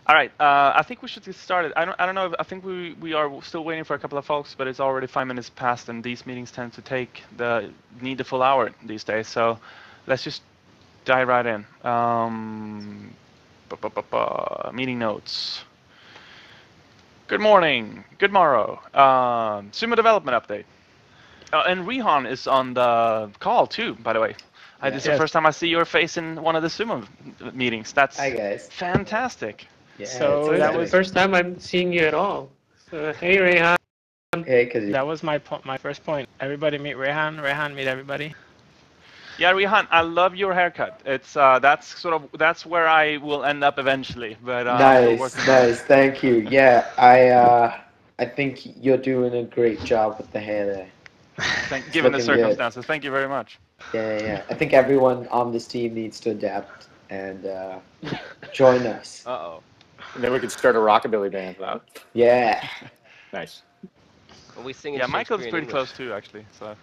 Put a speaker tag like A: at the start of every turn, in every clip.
A: All right, I think we should get started. I don't know. I think we are still waiting for a couple of folks, but it's already 5 minutes past, and these meetings tend to need the full hour these days. So let's just dive right in. Meeting notes. Good morning. Good morrow. SUMO development update. And Rihan is on the call too, by the way.
B: Yeah.
A: This is the first time I see your face in one of the SUMO meetings. That's
B: Hi guys.
A: fantastic.
B: Yeah,
C: So that was the first time I'm seeing you at all. So hey Rehan.
B: Hey, cause
D: That was my first point. Everybody meet Rehan. Rehan meet everybody.
A: Yeah, Rihan, I love your haircut. It's that's where I will end up eventually. But
B: nice. Thank you. Yeah, I think you're doing a great job with the hair there.
A: Given the
B: looking good.
A: circumstances, thank you very much.
B: Yeah. I think everyone on this team needs to adapt and join us.
E: Uh-oh. And then we could start a rockabilly band. Huh?
B: Yeah.
E: Nice.
F: Well, we sing in
A: Yeah, Michael's
F: Shakespeare
A: pretty
F: in
A: close too, actually. So,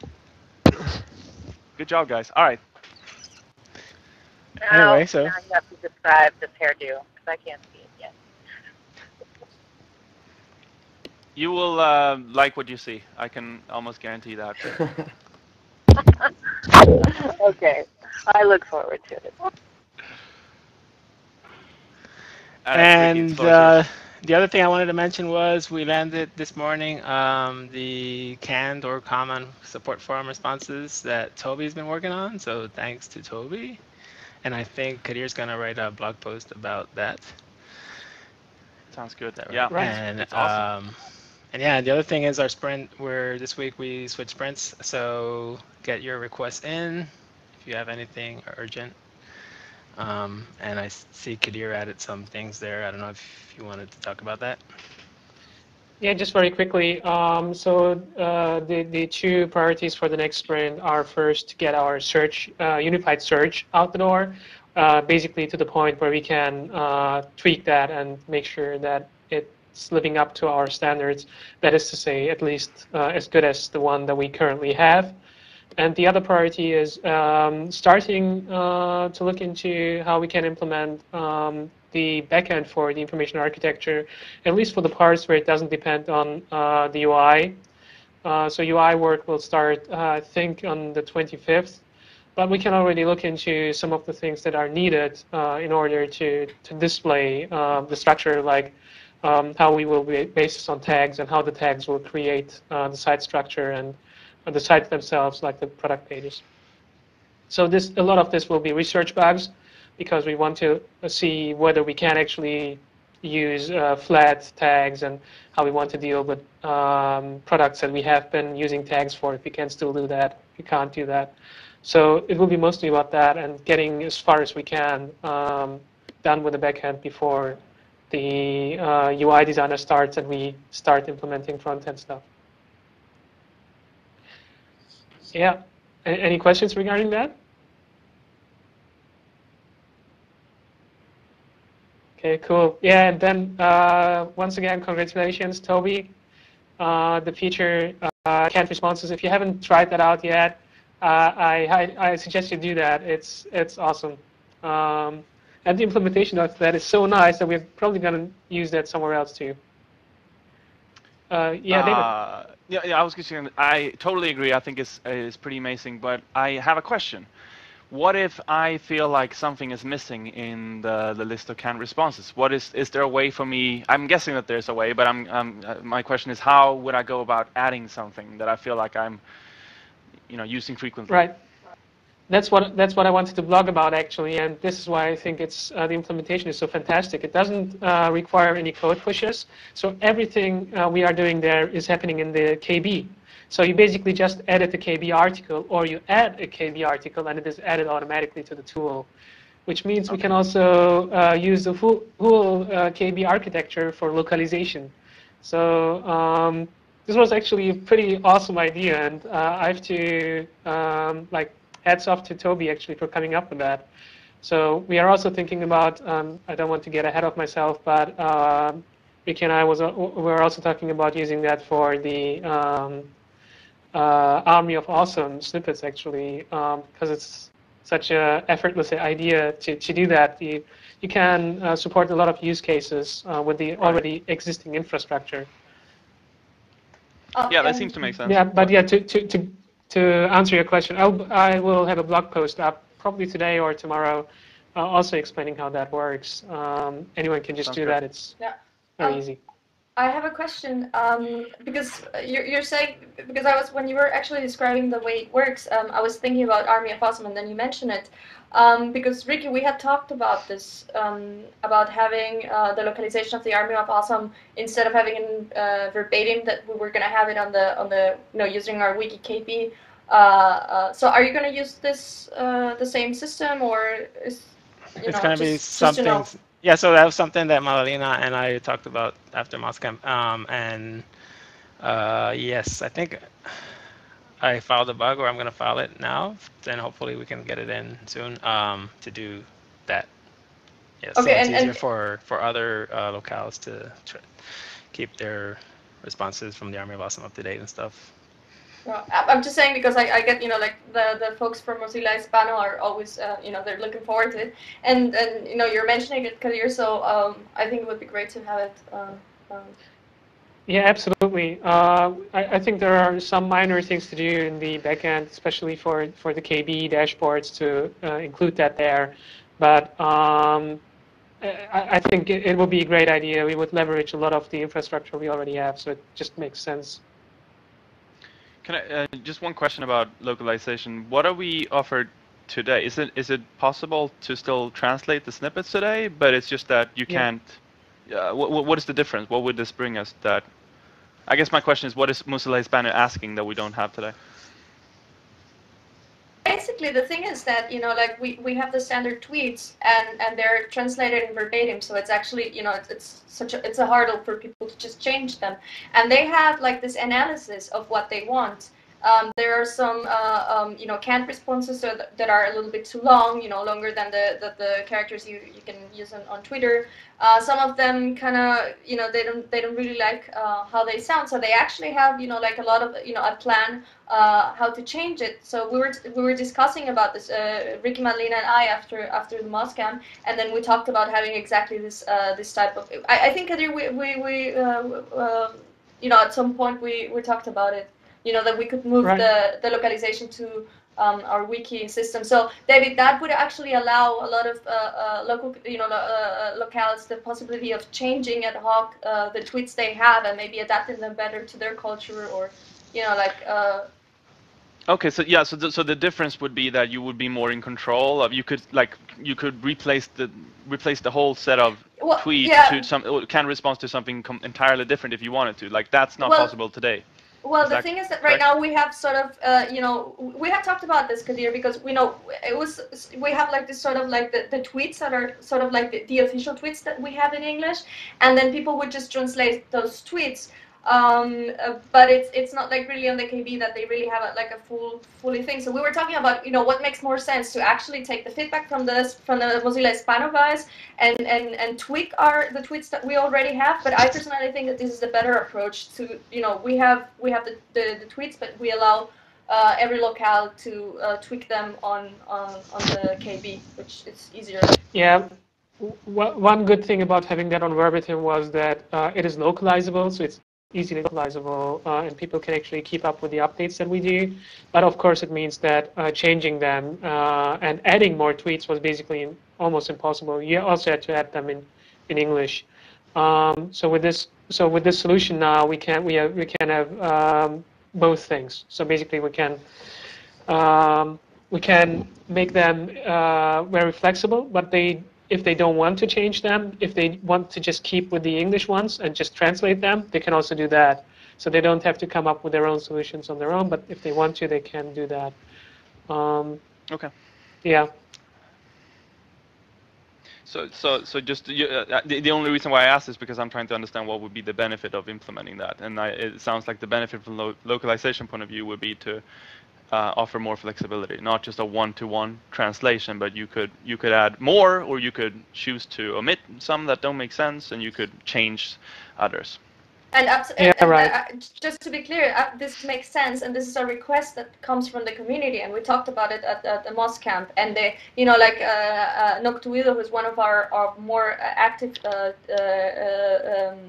A: good job, guys. All right.
D: Anyway, so
G: now you have to describe this hairdo because I can't see it yet.
A: You will like what you see. I can almost guarantee that.
G: Okay, I look forward to it.
D: And the other thing I wanted to mention was we landed this morning the canned or common support forum responses that Toby's been working on. So thanks to Toby. And I think Kadir's going to write a blog post about that.
A: Sounds good.
D: Right?
A: Yeah,
D: right. And,
A: it's awesome.
D: And yeah, the other thing is our sprint. This week we switched sprints. So get your requests in if you have anything urgent. And I see Kadir added some things there. I don't know if you wanted to talk about that.
C: Yeah, just very quickly. So the two priorities for the next sprint are first to get our search, unified search out the door, basically to the point where we can tweak that and make sure that it's living up to our standards. That is to say, at least as good as the one that we currently have. And the other priority is starting to look into how we can implement the backend for the information architecture, at least for the parts where it doesn't depend on the UI. So UI work will start, I think, on the 25th. But we can already look into some of the things that are needed in order to display the structure, like how we will be based on tags and how the tags will create the site structure and the sites themselves, like the product pages. So a lot of this will be research bugs, because we want to see whether we can actually use flat tags and how we want to deal with products that we have been using tags for, if we can still do that, if we can't do that. So it will be mostly about that and getting as far as we can done with the backend before the UI designer starts and we start implementing front-end stuff. Yeah, any questions regarding that? Okay, cool. Yeah, and then once again, congratulations, Toby. The feature canned responses. If you haven't tried that out yet, I suggest you do that. It's awesome. And the implementation of that is so nice that we're probably going to use that somewhere else too. Yeah, David.
A: Yeah, I was just saying, I totally agree. I think it's pretty amazing. But I have a question. What if I feel like something is missing in the list of canned responses? Is there a way for me? I'm guessing that there's a way, but my question is, how would I go about adding something that I feel like I'm, using frequently?
C: Right. That's what I wanted to blog about, actually, and this is why I think it's the implementation is so fantastic. It doesn't require any code pushes, so everything we are doing there is happening in the KB. So you basically just edit the KB article, or you add a KB article, and it is added automatically to the tool, which means we can also use the full KB architecture for localization. So this was actually a pretty awesome idea, and I have to hats off to Toby actually for coming up with that. So we are also thinking about, I don't want to get ahead of myself, but Ricky and I were also talking about using that for the Army of Awesome snippets, actually, because it's such a effortless idea to do that. You you can support a lot of use cases with the already existing infrastructure.
A: Yeah, that seems to make sense.
C: Yeah, but yeah, to answer your question, I will have a blog post up probably today or tomorrow, also explaining how that works. Anyone can just do that. It's very easy.
F: I have a question because you're saying, because when you were actually describing the way it works, I was thinking about Army of Awesome, and then you mentioned it. Because Ricky, we had talked about this, about having the localization of the Army of Awesome instead of having it verbatim, that we were going to have it on the using our wiki KB. So are you going to use this the same system, or is
D: it's going to be something? Yeah, so that was something that Malalina and I talked about after Moscamp, and yes, I think I filed a bug, or I'm going to file it now. Then hopefully we can get it in soon to do that. Yeah, so it's easier for other locales to keep their responses from the Army of Awesome up to date and stuff.
F: Well, I'm just saying because I get, like the folks from Mozilla Hispano are always, they're looking forward to it, and you're mentioning it, Kadir, so I think it would be great to have it.
C: Yeah, absolutely. I think there are some minor things to do in the backend, especially for the KB dashboards to include that there, but I think it would be a great idea. We would leverage a lot of the infrastructure we already have, so it just makes sense.
A: Can I just one question about localization? What are we offered today? Is it possible to still translate the snippets today, but it's just that you can't? What is the difference? What would this bring us? That I guess my question is, what is Mozilla Hispano asking that we don't have today?
F: Basically, the thing is that we have the standard tweets and they're translated in verbatim, so it's actually it's a hurdle for people to just change them, and they have like this analysis of what they want. There are some canned responses that are a little bit too long, longer than the characters you can use on Twitter. Some of them kind of they don't really like how they sound, so they actually have like a lot of a plan how to change it. So we were discussing about this, Ricky, Madalena, and I after the Moscam, and then we talked about having exactly this type of. I think Kadir, we at some point we talked about it. That we could move the localization to our wiki system. So, David, that would actually allow a lot of local, locales the possibility of changing ad hoc the tweets they have and maybe adapting them better to their culture, or,
A: Okay, so yeah, so the difference would be that you would be more in control of. You could replace the whole set of tweets to some can response to something entirely different if you wanted to. Like that's not possible today.
F: Well, the thing is that right now we have sort of, we have talked about this, Kadir, because we have like this sort of like the tweets that are sort of like the official tweets that we have in English, and then people would just translate those tweets. But it's not like really on the KB that they really have a fully thing. So we were talking about what makes more sense, to actually take the feedback from the Mozilla Hispano guys and tweak the tweets that we already have. But I personally think that this is the better approach. To we have the tweets, but we allow every locale to tweak them on the KB, which is easier.
C: Yeah. One good thing about having that on verbatim was that it is localizable, so it's easily localizable, and people can actually keep up with the updates that we do. But of course, it means that changing them and adding more tweets was basically almost impossible. You also had to add them in English. So with this solution now, we can have both things. So basically, we can make them very flexible, but if they don't want to change them, if they want to just keep with the English ones and just translate them, they can also do that. So they don't have to come up with their own solutions on their own, but if they want to, they can do that.
A: Okay.
C: Yeah.
A: So just the only reason why I asked is because I'm trying to understand what would be the benefit of implementing that, and it sounds like the benefit from localization point of view would be to offer more flexibility, not just a one-to-one translation, but you could add more, or you could choose to omit some that don't make sense, and you could change others.
F: And,
C: right.
F: Just to be clear, this makes sense, and this is a request that comes from the community, and we talked about it at the Moss camp. And they, like Noctuido, who's one of our more active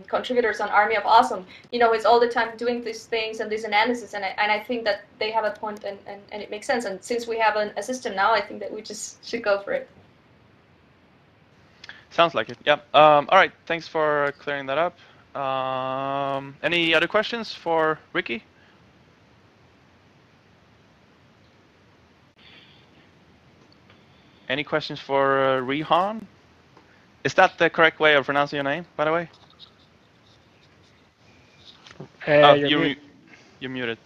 F: contributors on Army of Awesome, is all the time doing these things and this analysis, and I think that they have a point, and it makes sense. And since we have a system now, I think that we just should go for it.
A: Sounds like it. Yep. All right. Thanks for clearing that up. Any other questions for Ricky? Any questions for Rehan? Is that the correct way of pronouncing your name, by the way? You're muted.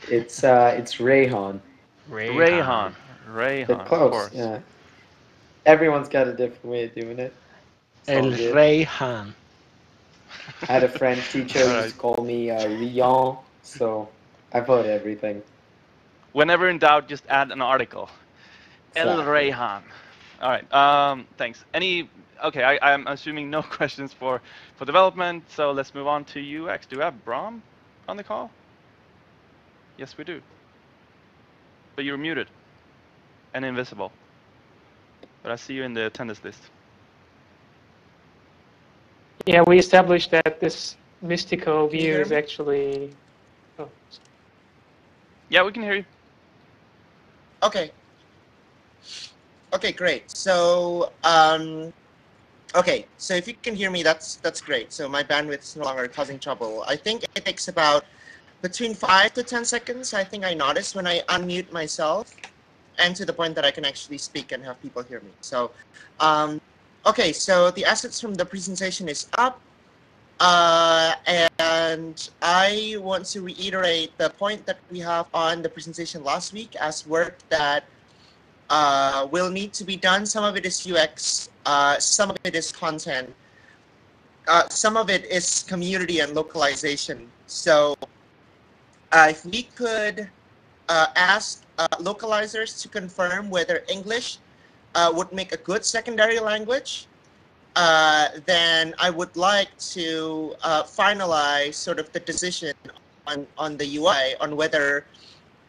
B: It's Rayhan.
A: Rayhan.
B: But close.
A: Of course.
B: Yeah. Everyone's got a different way of doing it.
D: El Rayhan.
B: I had a French teacher who used to call me Rion, so I put everything.
A: Whenever in doubt, just add an article. Exactly. El Rayhan. All right. Thanks. Okay, I'm assuming no questions for development, so let's move on to UX. Do we have Bram on the call? Yes, we do. But you're muted and invisible. But I see you in the attendance list.
C: Yeah, we established that this mystical view is actually... Oh.
A: Yeah, we can hear you.
H: Okay. Okay, great. So, okay, so if you can hear me, that's great. So my bandwidth is no longer causing trouble. I think it takes about between 5 to 10 seconds, I think I noticed when I unmute myself, and to the point that I can actually speak and have people hear me. So, okay, so the assets from the presentation is up, and I want to reiterate the point that we have on the presentation last week as work that will need to be done. Some of it is UX, some of it is content, some of it is community and localization. So if we could ask localizers to confirm whether English would make a good secondary language, then I would like to finalize sort of the decision on the UI on whether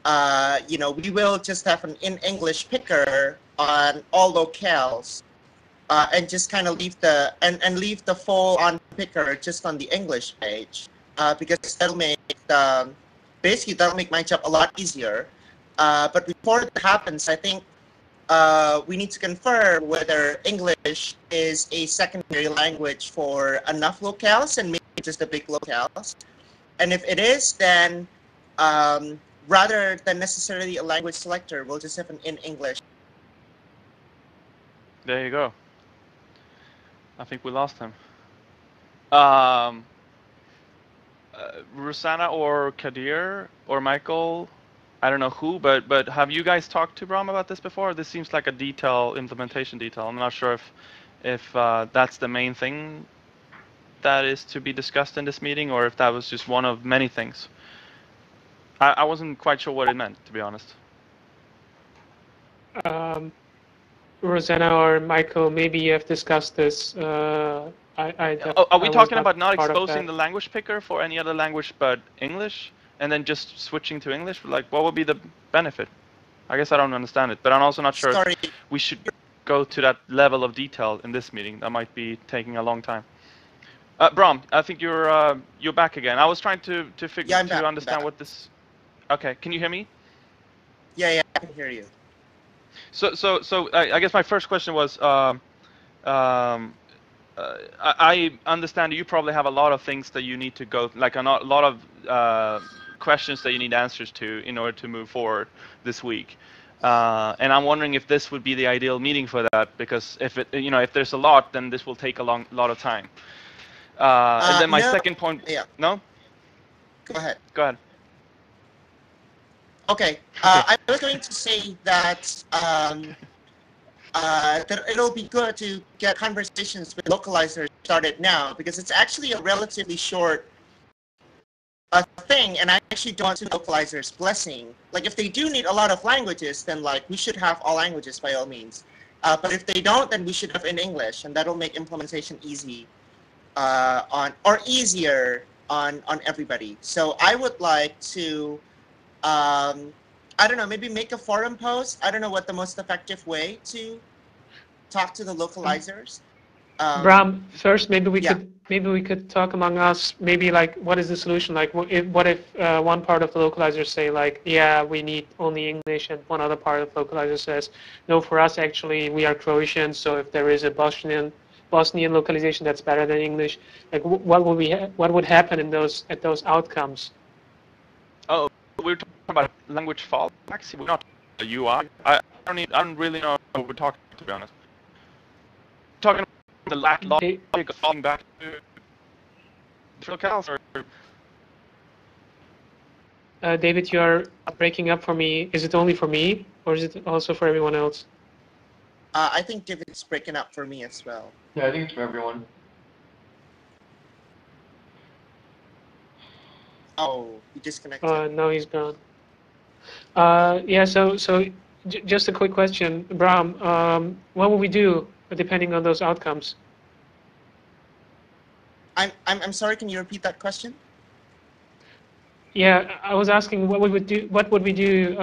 H: we will just have an in English picker on all locales, and just kind of leave the leave the full on picker just on the English page, because that'll make basically that'll make my job a lot easier. But before that happens, I think we need to confirm whether English is a secondary language for enough locales and maybe just the big locales. And if it is, then rather than necessarily a language selector, we'll just have an in English.
A: There you go. I think we lost him. Rosanna or Kadir or Michael, I don't know who, but have you guys talked to Bram about this before? This seems like a implementation detail. I'm not sure if that's the main thing that is to be discussed in this meeting, or if that was just one of many things. I wasn't quite sure what it meant, to be honest.
C: Rosanna or Michael, maybe you have discussed this.
A: Are we talking about not exposing the language picker for any other language but English, and then just switching to English? Like, what would be the benefit? I guess I don't understand it, but I'm also not sure if we should go to that level of detail in this meeting. That might be taking a long time. Bram, I think you're back again. I was trying to understand what this. Okay, can you hear me?
H: Yeah, I can hear you.
A: So I guess my first question was, I understand you probably have a lot of things that you need to go, like a lot of questions that you need answers to in order to move forward this week. And I'm wondering if this would be the ideal meeting for that, because if there's a lot, then this will take a lot of time. And then my second point.
H: Yeah.
A: No?
H: Go ahead.
A: Go ahead.
H: Okay. I was going to say that that it'll be good to get conversations with localizers started now, because it's actually a relatively short thing, and I actually don't want localizers' blessing. Like, if they do need a lot of languages, then like we should have all languages by all means. But if they don't, then we should have in English, and that'll make implementation easy. or easier on everybody. So I would like to, I don't know, maybe make a forum post. I don't know what the most effective way to talk to the localizers.
C: Bram, first maybe we
H: yeah.
C: could talk among us. Maybe like, what is the solution? Like, what if one part of the localizers say like, yeah, we need only English, and one other part of the localizer says, no, for us actually we are Croatian, so if there is a Bosnian localization that's better than English, like what would happen in those outcomes?
A: Oh, we're talking about language fallbacks. We're not a UI. I don't really know what we're talking, to be honest. Talking about the logic of falling back to locales, or
C: David, you are breaking up for me. Is it only for me, or is it also for everyone else?
H: I think David's breaking up for me as well.
B: Yeah, I think it's for everyone.
H: Oh, he disconnected.
C: No, he's gone. Yeah, so just a quick question, Bram. What will we do depending on those outcomes?
H: I'm sorry. Can you repeat that question?
C: Yeah, I was asking what we would do. What would we do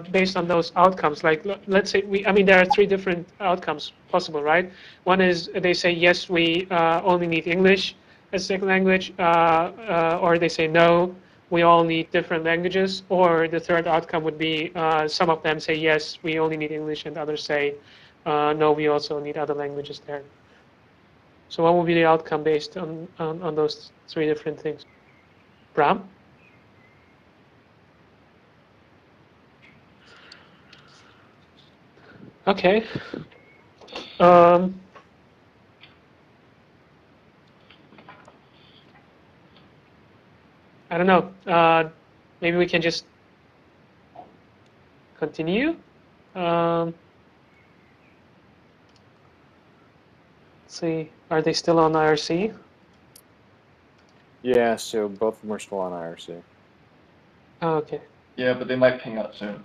C: based on those outcomes? Like, let's say I mean, there are three different outcomes possible, right? One is they say yes, we only need English as second language, or they say no, we all need different languages. Or the third outcome would be some of them say yes, we only need English, and others say no, we also need other languages there. So what would be the outcome based on those three different things? Bram? Okay. I don't know. Maybe we can just continue. Let's see. Are they still on IRC?
E: Yeah, so both of them are still on IRC.
C: Oh, okay.
B: Yeah, but they might ping out soon.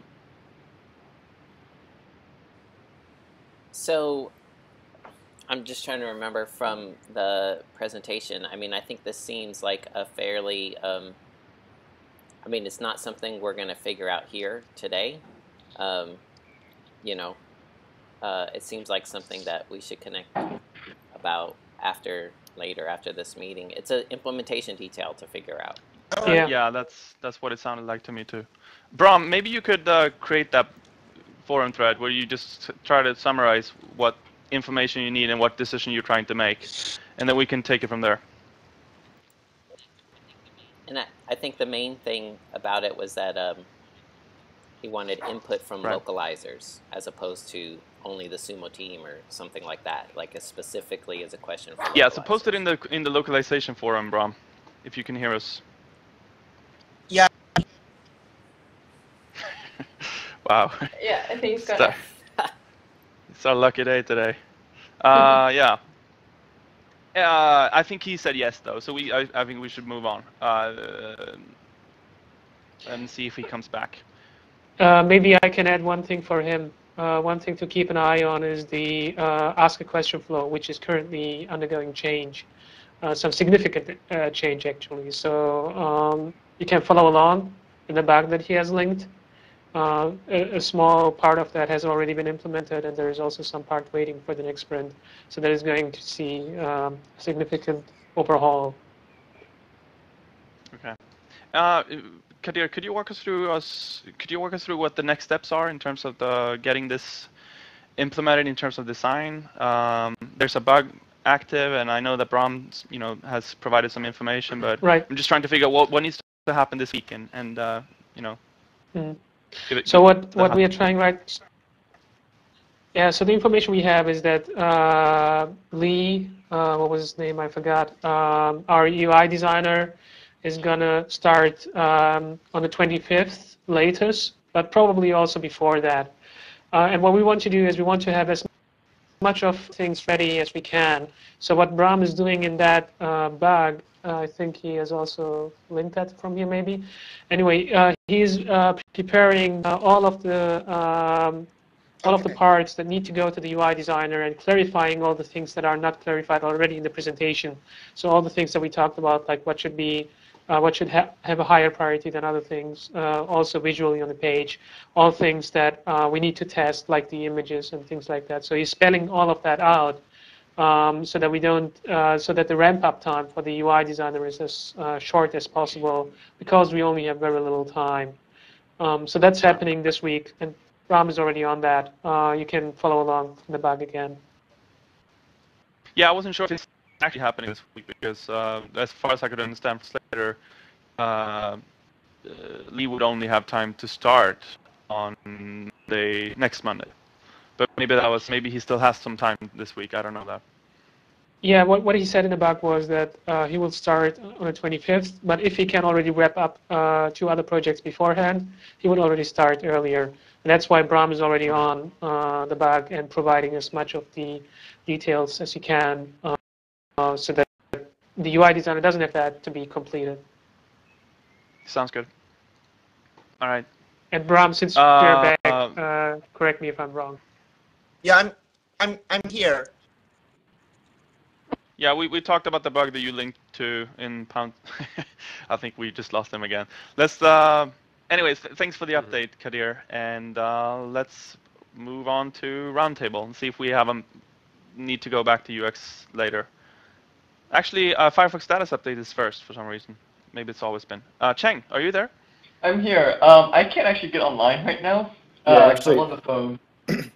I: So I'm just trying to remember from the presentation. I mean, I think this seems like a fairly, I mean, it's not something we're going to figure out here today. You know, it seems like something that we should connect about later after this meeting. It's an implementation detail to figure out.
A: yeah, that's what it sounded like to me too. Bram, maybe you could create that forum thread where you just try to summarize what information you need and what decision you're trying to make, and then we can take it from there.
I: And I think the main thing about it was that he wanted input from localizers as opposed to only the SUMO team or something like that, like specifically as a question for
A: Yeah, so post it in the localization forum, Bram, if you can hear us.
H: Yeah.
A: Wow.
F: Yeah, I think it's gonna.
A: It's our lucky day today. Yeah. I think he said yes though, so I think we should move on and see if he comes back.
C: Maybe I can add one thing for him. One thing to keep an eye on is the ask a question flow, which is currently undergoing change, some significant change actually. So you can follow along in the bug that he has linked. A small part of that has already been implemented, and there is also some part waiting for the next sprint. So that is going to see significant overhaul.
A: Okay. Kadir, could you walk us through what the next steps are in terms of getting this implemented in terms of design? There's a bug active, and I know that Bram, has provided some information, but I'm just trying to figure out what needs to happen this week, and
C: So what we are trying Yeah, so the information we have is that Lee, what was his name? I forgot. Our UI designer is gonna start on the 25th latest, but probably also before that. And what we want to do is we want to have as much of things ready as we can. So what Bram is doing in that bug, I think he has also linked that from here maybe. Anyway, he's preparing all of the all of the parts that need to go to the UI designer and clarifying all the things that are not clarified already in the presentation. So all the things that we talked about, like what should be, what should have a higher priority than other things, also visually on the page, all things that we need to test, like the images and things like that. So he's spelling all of that out so that we don't, so that the ramp-up time for the UI designer is as short as possible, because we only have very little time. So that's happening this week, and Ram is already on that. You can follow along in the bug again.
A: Yeah, I wasn't sure if it's actually happening this week because, as far as I could understand from Slater, Lee would only have time to start on the next Monday. But maybe he still has some time this week. I don't know that.
C: Yeah, what he said in the bug was that he will start on the 25th, but if he can already wrap up 2 other projects beforehand, he would already start earlier. And that's why Bram is already on the bug and providing as much of the details as he can so that the UI designer doesn't have that to be completed.
A: Sounds good. All right.
C: And Bram, since we're back, correct me if I'm wrong.
H: Yeah, I'm here.
A: Yeah, we talked about the bug that you linked to in Pound. I think we just lost him again. Let's. Anyways, thanks for the update, Kadir, and let's move on to Roundtable and see if we have a need to go back to UX later. Actually, Firefox status update is first for some reason. Maybe it's always been. Cheng, are you there?
J: I'm here. I can't actually get online right now.
E: Yeah, actually,
J: I'm on the phone.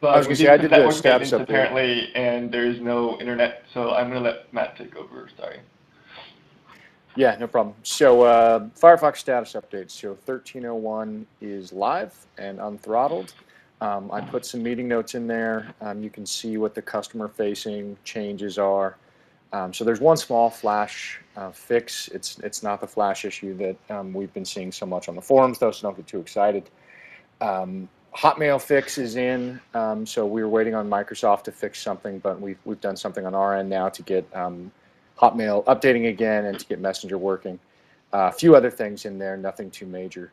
J: But
E: I was going to say, I did the status update.
J: Apparently, and there's no internet, so I'm going to let Matt take over. Sorry.
E: Yeah, no problem. So Firefox status updates. So 13.01 is live and unthrottled. I put some meeting notes in there. You can see what the customer-facing changes are. So there's one small Flash fix. It's not the Flash issue that we've been seeing so much on the forums, though, so don't get too excited. Hotmail fix is in, so we were waiting on Microsoft to fix something, but we've done something on our end now to get Hotmail updating again and to get Messenger working. A few other things in there, nothing too major.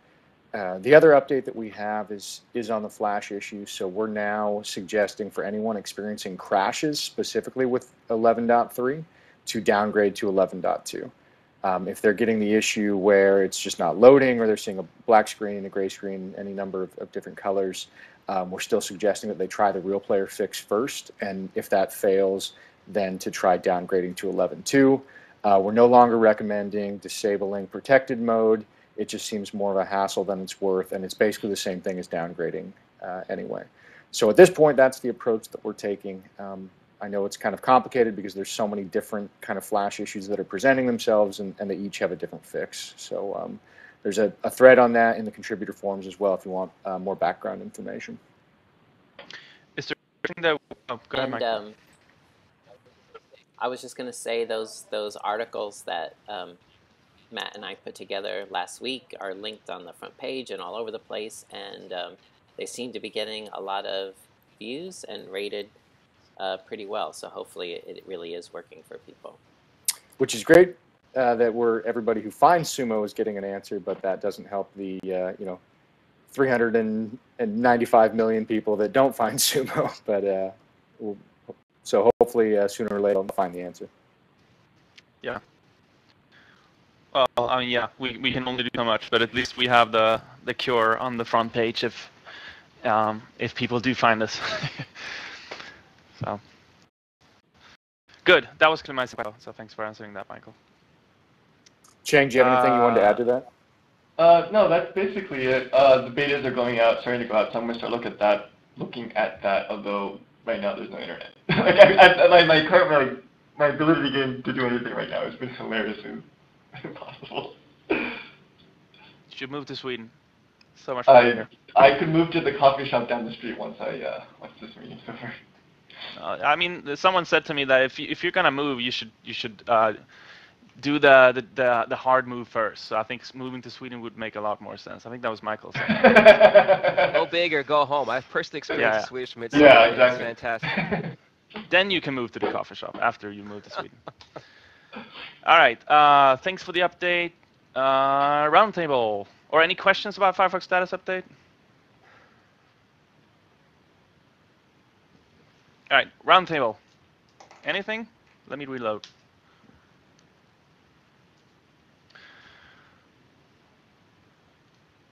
E: The other update that we have is on the Flash issue, so we're now suggesting for anyone experiencing crashes, specifically with 11.3, to downgrade to 11.2. If they're getting the issue where it's just not loading, or they're seeing a black screen, a gray screen, any number of different colors, we're still suggesting that they try the real player fix first, and if that fails, then to try downgrading to 11.2. We're no longer recommending disabling protected mode. It just seems more of a hassle than it's worth, and it's basically the same thing as downgrading anyway. So at this point, that's the approach that we're taking. I know it's kind of complicated because there's so many different kind of Flash issues that are presenting themselves, and they each have a different fix. So there's a thread on that in the contributor forums as well if you want more background information.
A: Is there anything that... Oh, go ahead, Mike.
I: I was just going to say those articles that Matt and I put together last week are linked on the front page and all over the place, and they seem to be getting a lot of views and rated pretty well. So hopefully it really is working for people. Which
E: is great that everybody who finds SUMO is getting an answer, but that doesn't help the 395 million people that don't find SUMO. But so hopefully sooner or later they'll find the answer.
A: Yeah. Well, I mean, yeah, we can only do so much, but at least we have the cure on the front page if people do find us. So good. That was kind of my question. So thanks for answering that, Michael.
E: Cheng, do you have anything you wanted to add to that?
J: No, that's basically it. The betas are going out, starting to go out, so I'm going to start looking at that, although right now there's no internet. My ability to do anything right now has been hilarious and impossible.
A: You should move to Sweden. So much fun here.
J: I could move to the coffee shop down the street once this meeting's over.
A: I mean, someone said to me that if you're gonna move, you should do the hard move first. So I think moving to Sweden would make a lot more sense. I think that was Michael saying.
K: Go big or go home. I've personally experienced the Swedish Midsummer.
J: Yeah, exactly.
K: It's fantastic.
A: Then you can move to the coffee shop after you move to Sweden. All right. Thanks for the update. Roundtable. Or any questions about Firefox status update? All right, roundtable. Anything? Let me reload.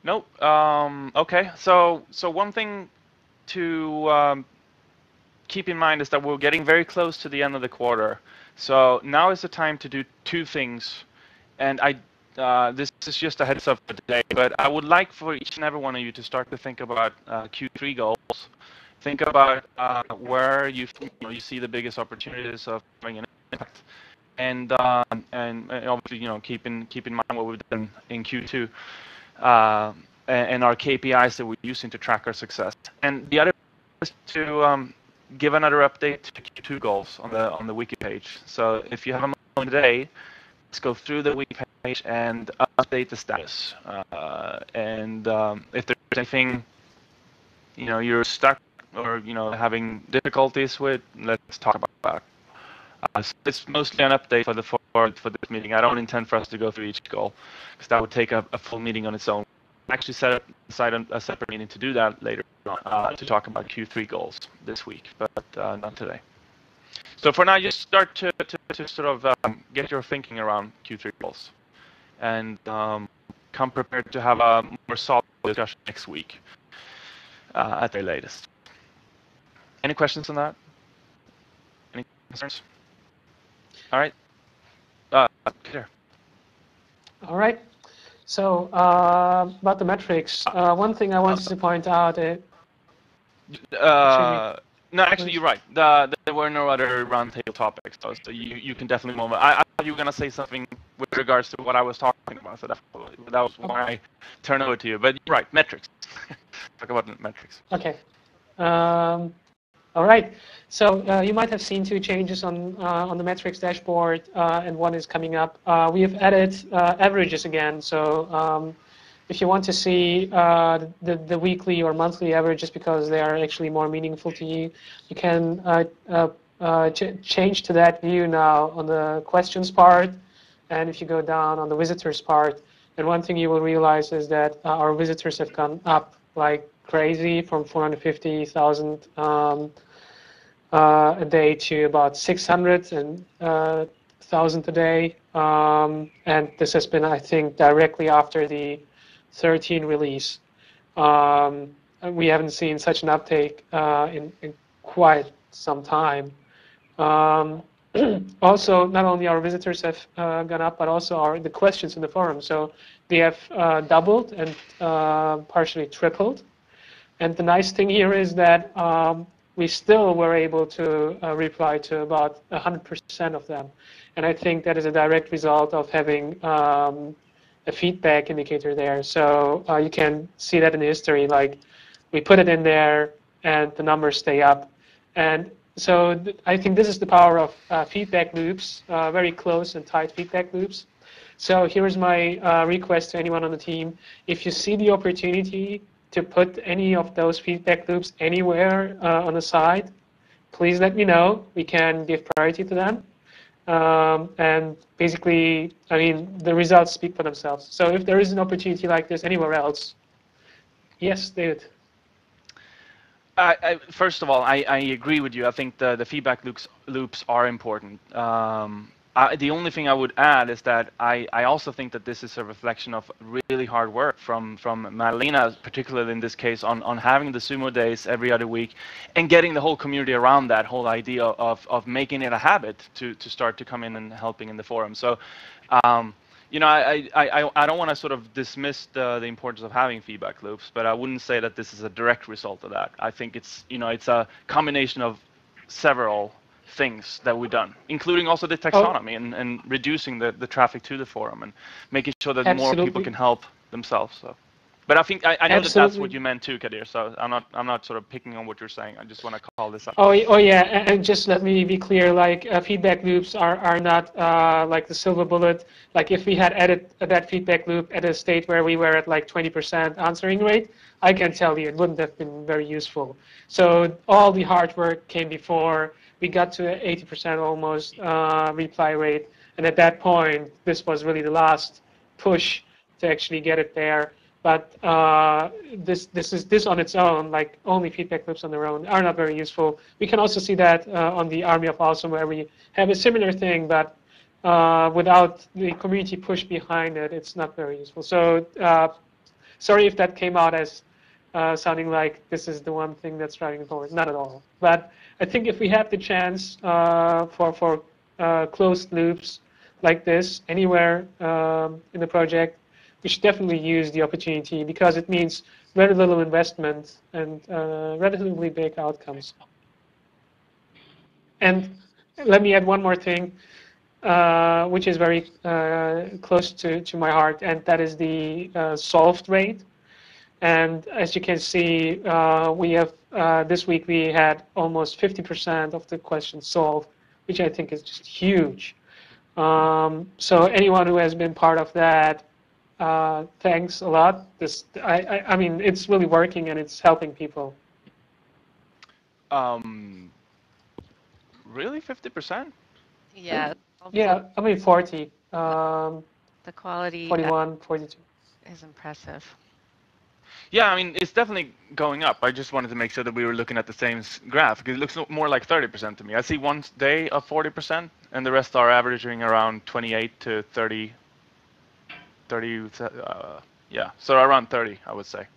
A: Nope. Okay. So one thing to keep in mind is that we're getting very close to the end of the quarter. So now is the time to do two things. And this is just a heads up for today, but I would like for each and every one of you to start to think about Q3 goals. Think about where you see the biggest opportunities of having an impact, and obviously keep in mind what we've done in Q2 and our KPIs that we're using to track our success. And the other is to give another update to Q2 goals on the wiki page. So if you have a moment today, let's go through the wiki page and update the status. And if there's anything you're stuck or having difficulties with, let's talk about it. So it's mostly an update for this meeting. I don't intend for us to go through each goal because that would take a full meeting on its own. I actually set aside a separate meeting to do that later on to talk about Q3 goals this week, but not today. So for now, just start to sort of get your thinking around Q3 goals, and come prepared to have a more solid discussion next week at the latest. Any questions on that? Any concerns? All right. Peter.
C: All right. So about the metrics, one thing I wanted to point out.
A: No, actually, you're right. There were no other roundtable topics, so you can definitely move on. I thought you were going to say something with regards to what I was talking about, so that was why I turned over to you. But you're right, metrics. Talk about the metrics.
C: Okay. All right. So you might have seen two changes on the metrics dashboard, and one is coming up. We have added averages again. So if you want to see the weekly or monthly averages because they are actually more meaningful to you, you can change to that view now on the questions part. And if you go down on the visitors part, and one thing you will realize is that our visitors have gone up like crazy from 450,000 a day to about 600,000 a day. And this has been, I think, directly after the 13 release. We haven't seen such an uptake in quite some time. Also, not only our visitors have gone up, but also the questions in the forum. So they have doubled and partially tripled. And the nice thing here is that we still were able to reply to about 100% of them. And I think that is a direct result of having a feedback indicator there. So you can see that in the history, like we put it in there and the numbers stay up. And so I think this is the power of feedback loops, very close and tight feedback loops. So here's my request to anyone on the team. If you see the opportunity to put any of those feedback loops anywhere on the side, please let me know. We can give priority to them. And basically, I mean, the results speak for themselves. So if there is an opportunity like this anywhere else, yes, David.
A: First of all, I agree with you. I think the feedback loops are important. The only thing I would add is that I also think that this is a reflection of really hard work from Madalena, particularly in this case, on having the SUMO days every other week and getting the whole community around that whole idea of making it a habit to start to come in and helping in the forum. So, I don't want to sort of dismiss the importance of having feedback loops, but I wouldn't say that this is a direct result of that. I think it's a combination of several things that we've done, including also the taxonomy and reducing the traffic to the forum and making sure that more people can help themselves. So, but I think I know that that's what you meant too, Kadir. So I'm not sort of picking on what you're saying. I just want to call this up.
C: Oh yeah, and just let me be clear. Like feedback loops are not like the silver bullet. Like if we had added that feedback loop at a state where we were at like 20% answering rate, I can tell you it wouldn't have been very useful. So all the hard work came before. We got to 80% almost reply rate, and at that point, this was really the last push to actually get it there. But this on its own, like only feedback loops on their own, are not very useful. We can also see that on the Army of Awesome, where we have a similar thing, but without the community push behind it, it's not very useful. So sorry if that came out as sounding like this is the one thing that's driving forward. Not at all. But I think if we have the chance for closed loops like this anywhere in the project, we should definitely use the opportunity, because it means very little investment and relatively big outcomes. And let me add one more thing, which is very close to my heart, and that is the solved rate. And as you can see, we have this week we had almost 50% of the questions solved, which I think is just huge. So anyone who has been part of that, thanks a lot. I mean, it's really working and it's helping people.
A: Really, 50%?
L: Yeah.
C: Yeah, I mean 40.
L: The quality
C: 41, 42
L: is impressive.
A: Yeah, I mean, it's definitely going up. I just wanted to make sure that we were looking at the same graph, because it looks more like 30% to me. I see one day of 40%, and the rest are averaging around 28 to 30. Yeah, so around 30, I would say.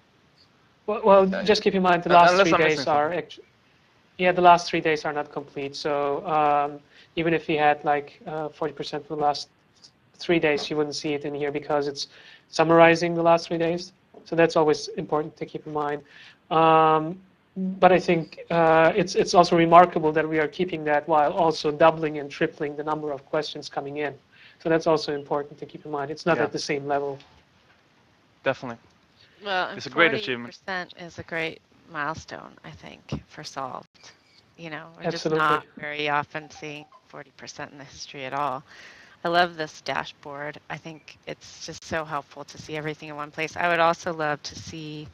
C: Well, just keep in mind the last
A: Unless
C: 3
A: I'm missing
C: days are
A: something.
C: actually, yeah, the last 3 days are not complete. So even if we had like 40% for the last 3 days, you wouldn't see it in here because it's summarizing the last 3 days. So that's always important to keep in mind. But I think it's also remarkable that we are keeping that while also doubling and tripling the number of questions coming in. So that's also important to keep in mind. It's not at the same level.
A: Definitely.
L: Well,
A: it's a great achievement.
L: 40% is a great milestone, I think, for solved. You know, we're
C: Absolutely.
L: just not very often seeing 40% in the history at all. I love this dashboard. I think it's just so helpful to see everything in one place. I would also love to see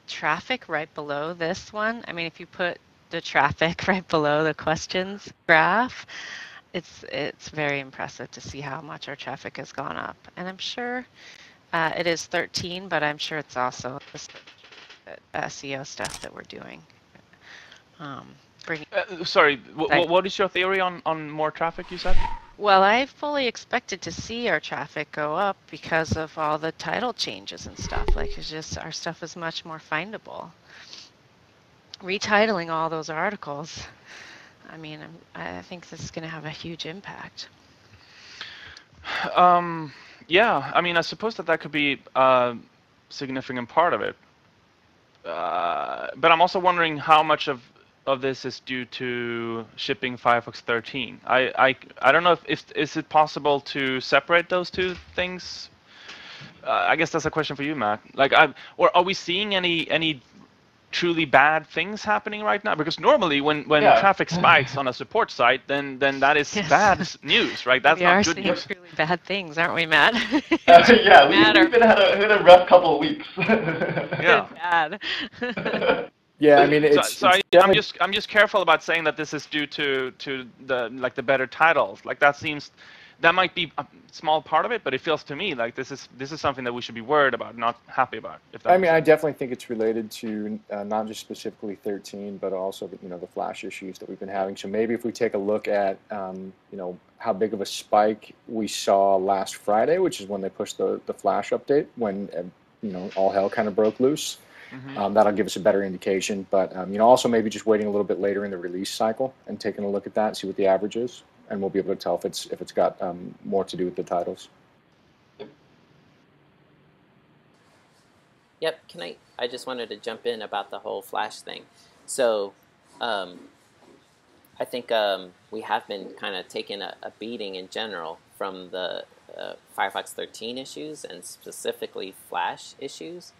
L: traffic right below this one. I mean, if you put the traffic right below the questions graph, it's very impressive to see how much our traffic has gone up. And I'm sure it is 13, but I'm sure it's also the SEO stuff that we're doing.
A: Sorry, what is your theory on more traffic, you said?
L: Well, I fully expected to see our traffic go up because of all the title changes and stuff. Like, it's just, our stuff is much more findable. Retitling all those articles, I mean, I think this is going to have a huge impact.
A: Yeah, I mean, I suppose that could be a significant part of it. But I'm also wondering how much of this is due to shipping Firefox 13. I don't know if is it possible to separate those two things. I guess that's a question for you, Matt. Like, or are we seeing any truly bad things happening right now? Because normally when traffic spikes on a support site, then that is bad news, right? That's not good news.
L: We are seeing truly bad things, aren't we, Matt?
J: Yeah, we've been had a rough couple of weeks.
A: Yeah.
L: Bad.
E: Yeah, I mean,
A: I'm just careful about saying that this is due to the better titles. Like, that might be a small part of it, but it feels to me like this is something that we should be worried about, not happy about.
E: I mean, I definitely think it's related to not just specifically 13, but also the Flash issues that we've been having. So maybe if we take a look at how big of a spike we saw last Friday, which is when they pushed the Flash update, when all hell kind of broke loose.
A: Mm-hmm.
E: That'll give us a better indication, but also maybe just waiting a little bit later in the release cycle and taking a look at that, see what the average is, and we'll be able to tell if it's got more to do with the titles.
I: Yep. I just wanted to jump in about the whole Flash thing. So, I think we have been kind of taking a beating in general from the Firefox 13 issues and specifically Flash issues.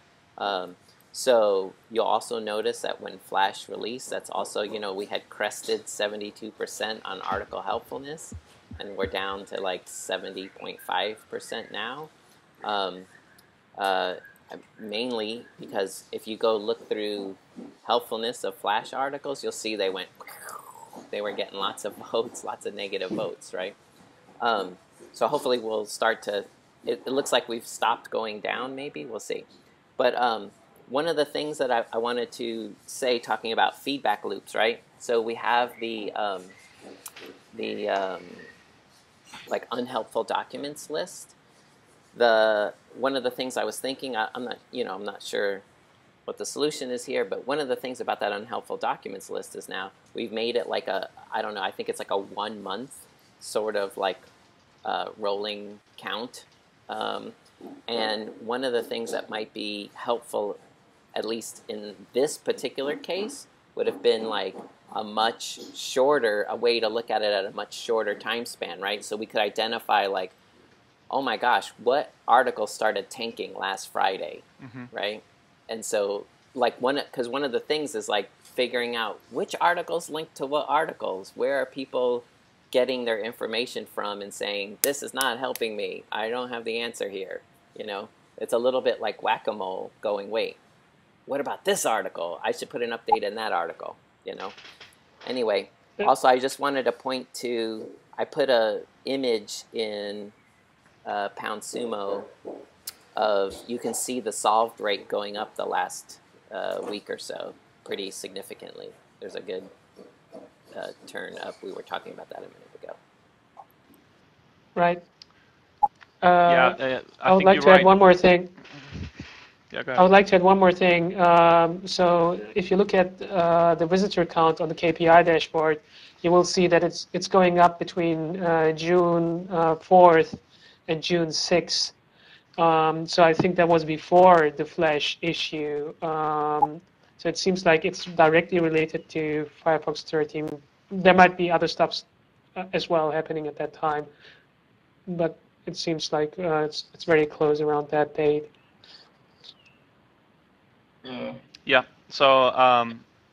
I: So you'll also notice that when Flash released, that's also, we had crested 72% on article helpfulness, and we're down to like 70.5% now. Mainly because if you go look through helpfulness of Flash articles, you'll see they were getting lots of votes, lots of negative votes, right? So hopefully we'll start to it looks like we've stopped going down. Maybe we'll see. But one of the things that I wanted to say, talking about feedback loops, right? So we have the like unhelpful documents list. One of the things I was thinking, I'm not sure what the solution is here, but one of the things about that unhelpful documents list is now we've made it like I don't know, I think it's like a 1 month sort of like rolling count. And one of the things that might be helpful, at least in this particular case, would have been like a way to look at it at a much shorter time span, right? So we could identify like, oh my gosh, what article started tanking last Friday, right? And so, like, because one of the things is like figuring out which articles link to what articles, where are people getting their information from and saying, this is not helping me, I don't have the answer here, you know? It's a little bit like whack-a-mole going, wait, what about this article? I should put an update in that article, you know? Anyway, also I just wanted to point to, I put a image in SUMO of, you can see the solved rate going up the last week or so pretty significantly. There's a good turn up. We were talking about that a minute ago.
C: Right.
A: I
C: would like to add one more thing.
A: Yeah, go ahead.
C: I would like to add one more thing. So if you look at the visitor count on the KPI dashboard, you will see that it's going up between June 4th and June 6th. So I think that was before the Flash issue. So it seems like it's directly related to Firefox 13. There might be other stuff as well happening at that time, but it seems like it's very close around that date.
A: Yeah. So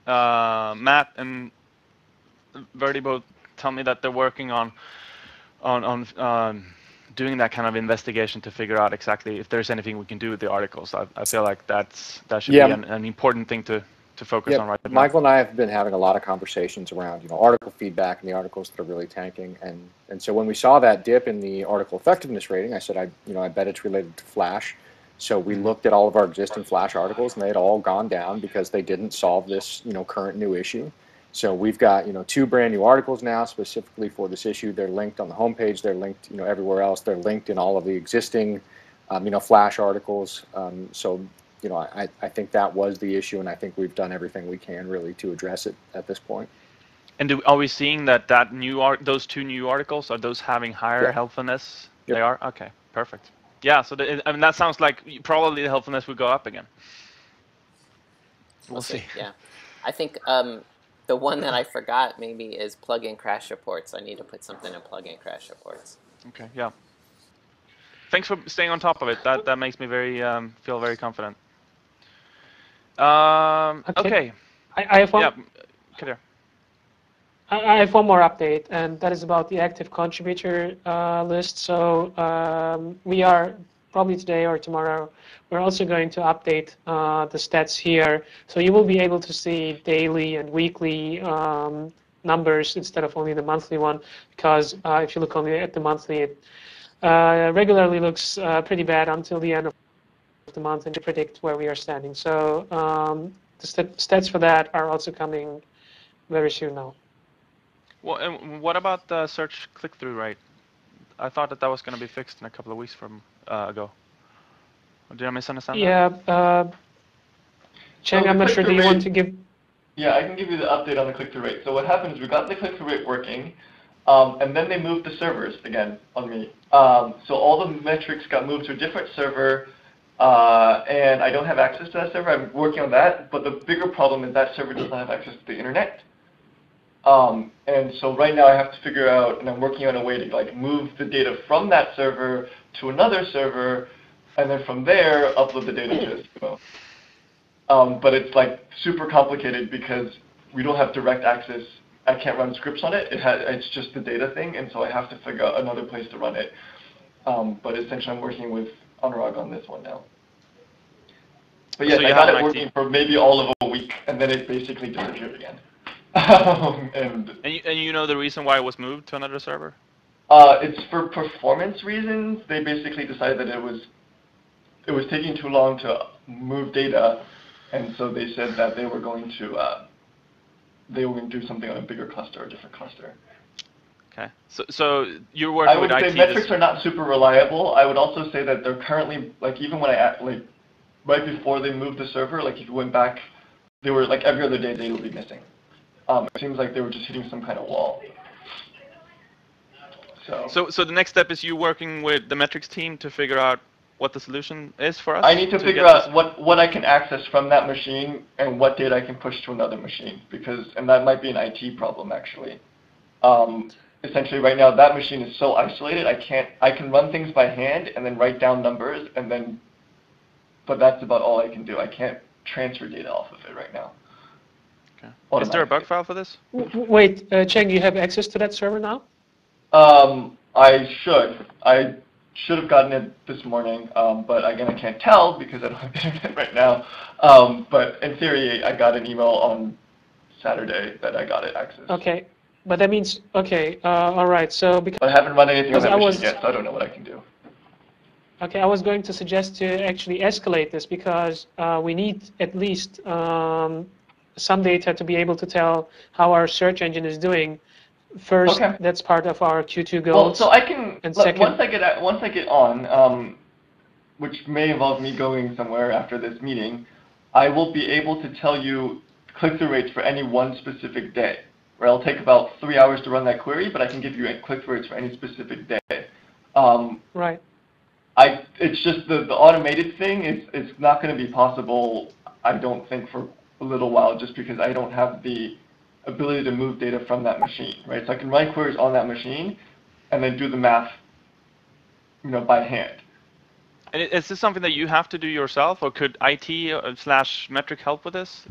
A: Matt and Verdi both tell me that they're working on doing that kind of investigation to figure out exactly if there's anything we can do with the articles. I feel like that should be an important thing to focus on right now.
E: Michael and I have been having a lot of conversations around article feedback and the articles that are really tanking, and so when we saw that dip in the article effectiveness rating, I said I bet it's related to Flash. So we looked at all of our existing Flash articles, and they had all gone down because they didn't solve this current new issue. So we've got 2 brand new articles now specifically for this issue. They're linked on the homepage. They're linked everywhere else. They're linked in all of the existing Flash articles. So I think that was the issue, and I think we've done everything we can really to address it at this point.
A: And are we seeing that those 2 new articles, are those having higher helpfulness? Yep. They are? Okay, perfect. Yeah, so that sounds like probably the helpfulness will go up again. We'll see.
I: Yeah, I think the one that I forgot maybe is plug-in crash reports. I need to put something in plug-in crash reports.
A: Okay, yeah. Thanks for staying on top of it. That makes me feel very confident. Okay.
C: I have one.
A: Yeah, Kadir.
C: I have one more update, and that is about the active contributor list. So we are probably today or tomorrow, we're also going to update the stats here. So you will be able to see daily and weekly numbers instead of only the monthly one, because if you look only at the monthly, it regularly looks pretty bad until the end of the month and to predict where we are standing. So the stats for that are also coming very soon now.
A: Well, and what about the search click-through rate? I thought that was going to be fixed in a couple of weeks from ago. Did I misunderstand that?
C: Yeah, Cheng, I'm not sure. Do you want to give?
J: Yeah, I can give you the update on the click-through rate. So what happened is we got the click-through rate working, and then they moved the servers again on me. So all the metrics got moved to a different server, and I don't have access to that server. I'm working on that, but the bigger problem is that server does not have access to the internet. And so right now I have to figure out, and I'm working on a way to move the data from that server to another server, and then from there upload the data to SUMO. But it's super complicated because we don't have direct access. I can't run scripts on it. It's just the data thing, and so I have to figure out another place to run it. But essentially I'm working with Anurag on this one now. But yes, I got it working for maybe all of a week, and then it basically disappeared again.
A: And you know the reason why it was moved to another server?
J: It's for performance reasons. They basically decided that it was taking too long to move data, and so they said that they were going to do something on a bigger cluster, a different cluster.
A: Okay. So you're working with IT.
J: I would say metrics are not super reliable. I would also say that they're currently, like, even when right before they moved the server, like if you went back, they were like every other day they would be missing. It seems like they were just hitting some kind of wall.
A: So the next step is you working with the metrics team to figure out what the solution is for us?
J: I need to figure out what I can access from that machine and what data I can push to another machine, and that might be an IT problem actually. Essentially right now that machine is so isolated I can run things by hand and then write down numbers but that's about all I can do. I can't transfer data off of it right now.
A: Okay. Is there a bug file for this?
C: Wait, Cheng, you have access to that server now?
J: I should have gotten it this morning, but again I can't tell because I don't have internet right now. But in theory I got an email on Saturday that I got it access.
C: Okay, but that means, okay, all right, so because...
J: But I haven't run anything on that machine yet, so I don't know what I can do.
C: Okay, I was going to suggest to actually escalate this because we need at least some data to be able to tell how our search engine is doing. First, that's part of our Q2 goals.
J: Well, so I can,
C: and second,
J: once I get on, which may involve me going somewhere after this meeting, I will be able to tell you click-through rates for any one specific day. Where it'll take about 3 hours to run that query, but I can give you click-through rates for any specific day.
C: Right.
J: It's just the automated thing is not going to be possible, I don't think, for a little while, just because I don't have the ability to move data from that machine, right? So I can run queries on that machine and then do the math, by hand.
A: And is this something that you have to do yourself, or could IT/metric help with this?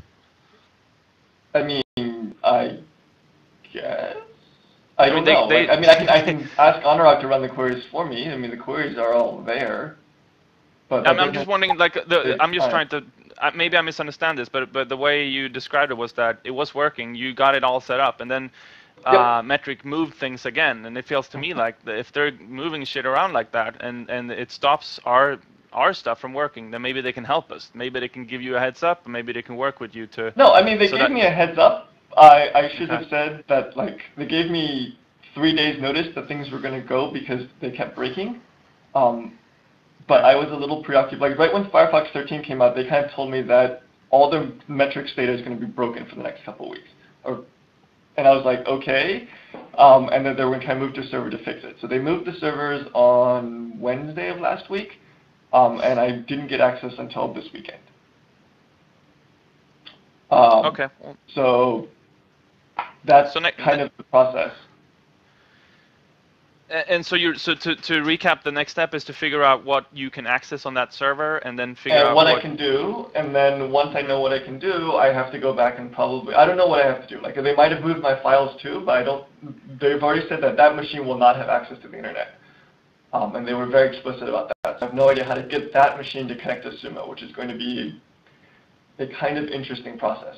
J: I mean, I guess. I don't know. I can ask Anurag to run the queries for me. I mean, the queries are all there. But
A: I'm just wondering, I'm just trying to, maybe I misunderstand this, but the way you described it was that it was working, you got it all set up, and then metric moved things again, and it feels to me like if they're moving shit around like that, and it stops our stuff from working, then maybe they can help us. Maybe they can give you a heads up, maybe they can work with you to...
J: No, I mean, they gave me a heads up. I should have said that, they gave me 3 days notice that things were going to go because they kept breaking. But I was a little preoccupied. Right when Firefox 13 came out, they kind of told me that all the metrics data is going to be broken for the next couple of weeks. And I was like, okay. And then they were going to kind of move to a server to fix it. So they moved the servers on Wednesday of last week, and I didn't get access until this weekend.
A: Okay.
J: So that's kind of the process.
A: And so to recap, the next step is to figure out what you can access on that server, and then figure out
J: what I can do. And then once I know what I can do, I have to go back and I don't know what I have to do. Like, they might have moved my files too, but they've already said that machine will not have access to the internet. And they were very explicit about that. So I have no idea how to get that machine to connect to SUMO, which is going to be a kind of interesting process.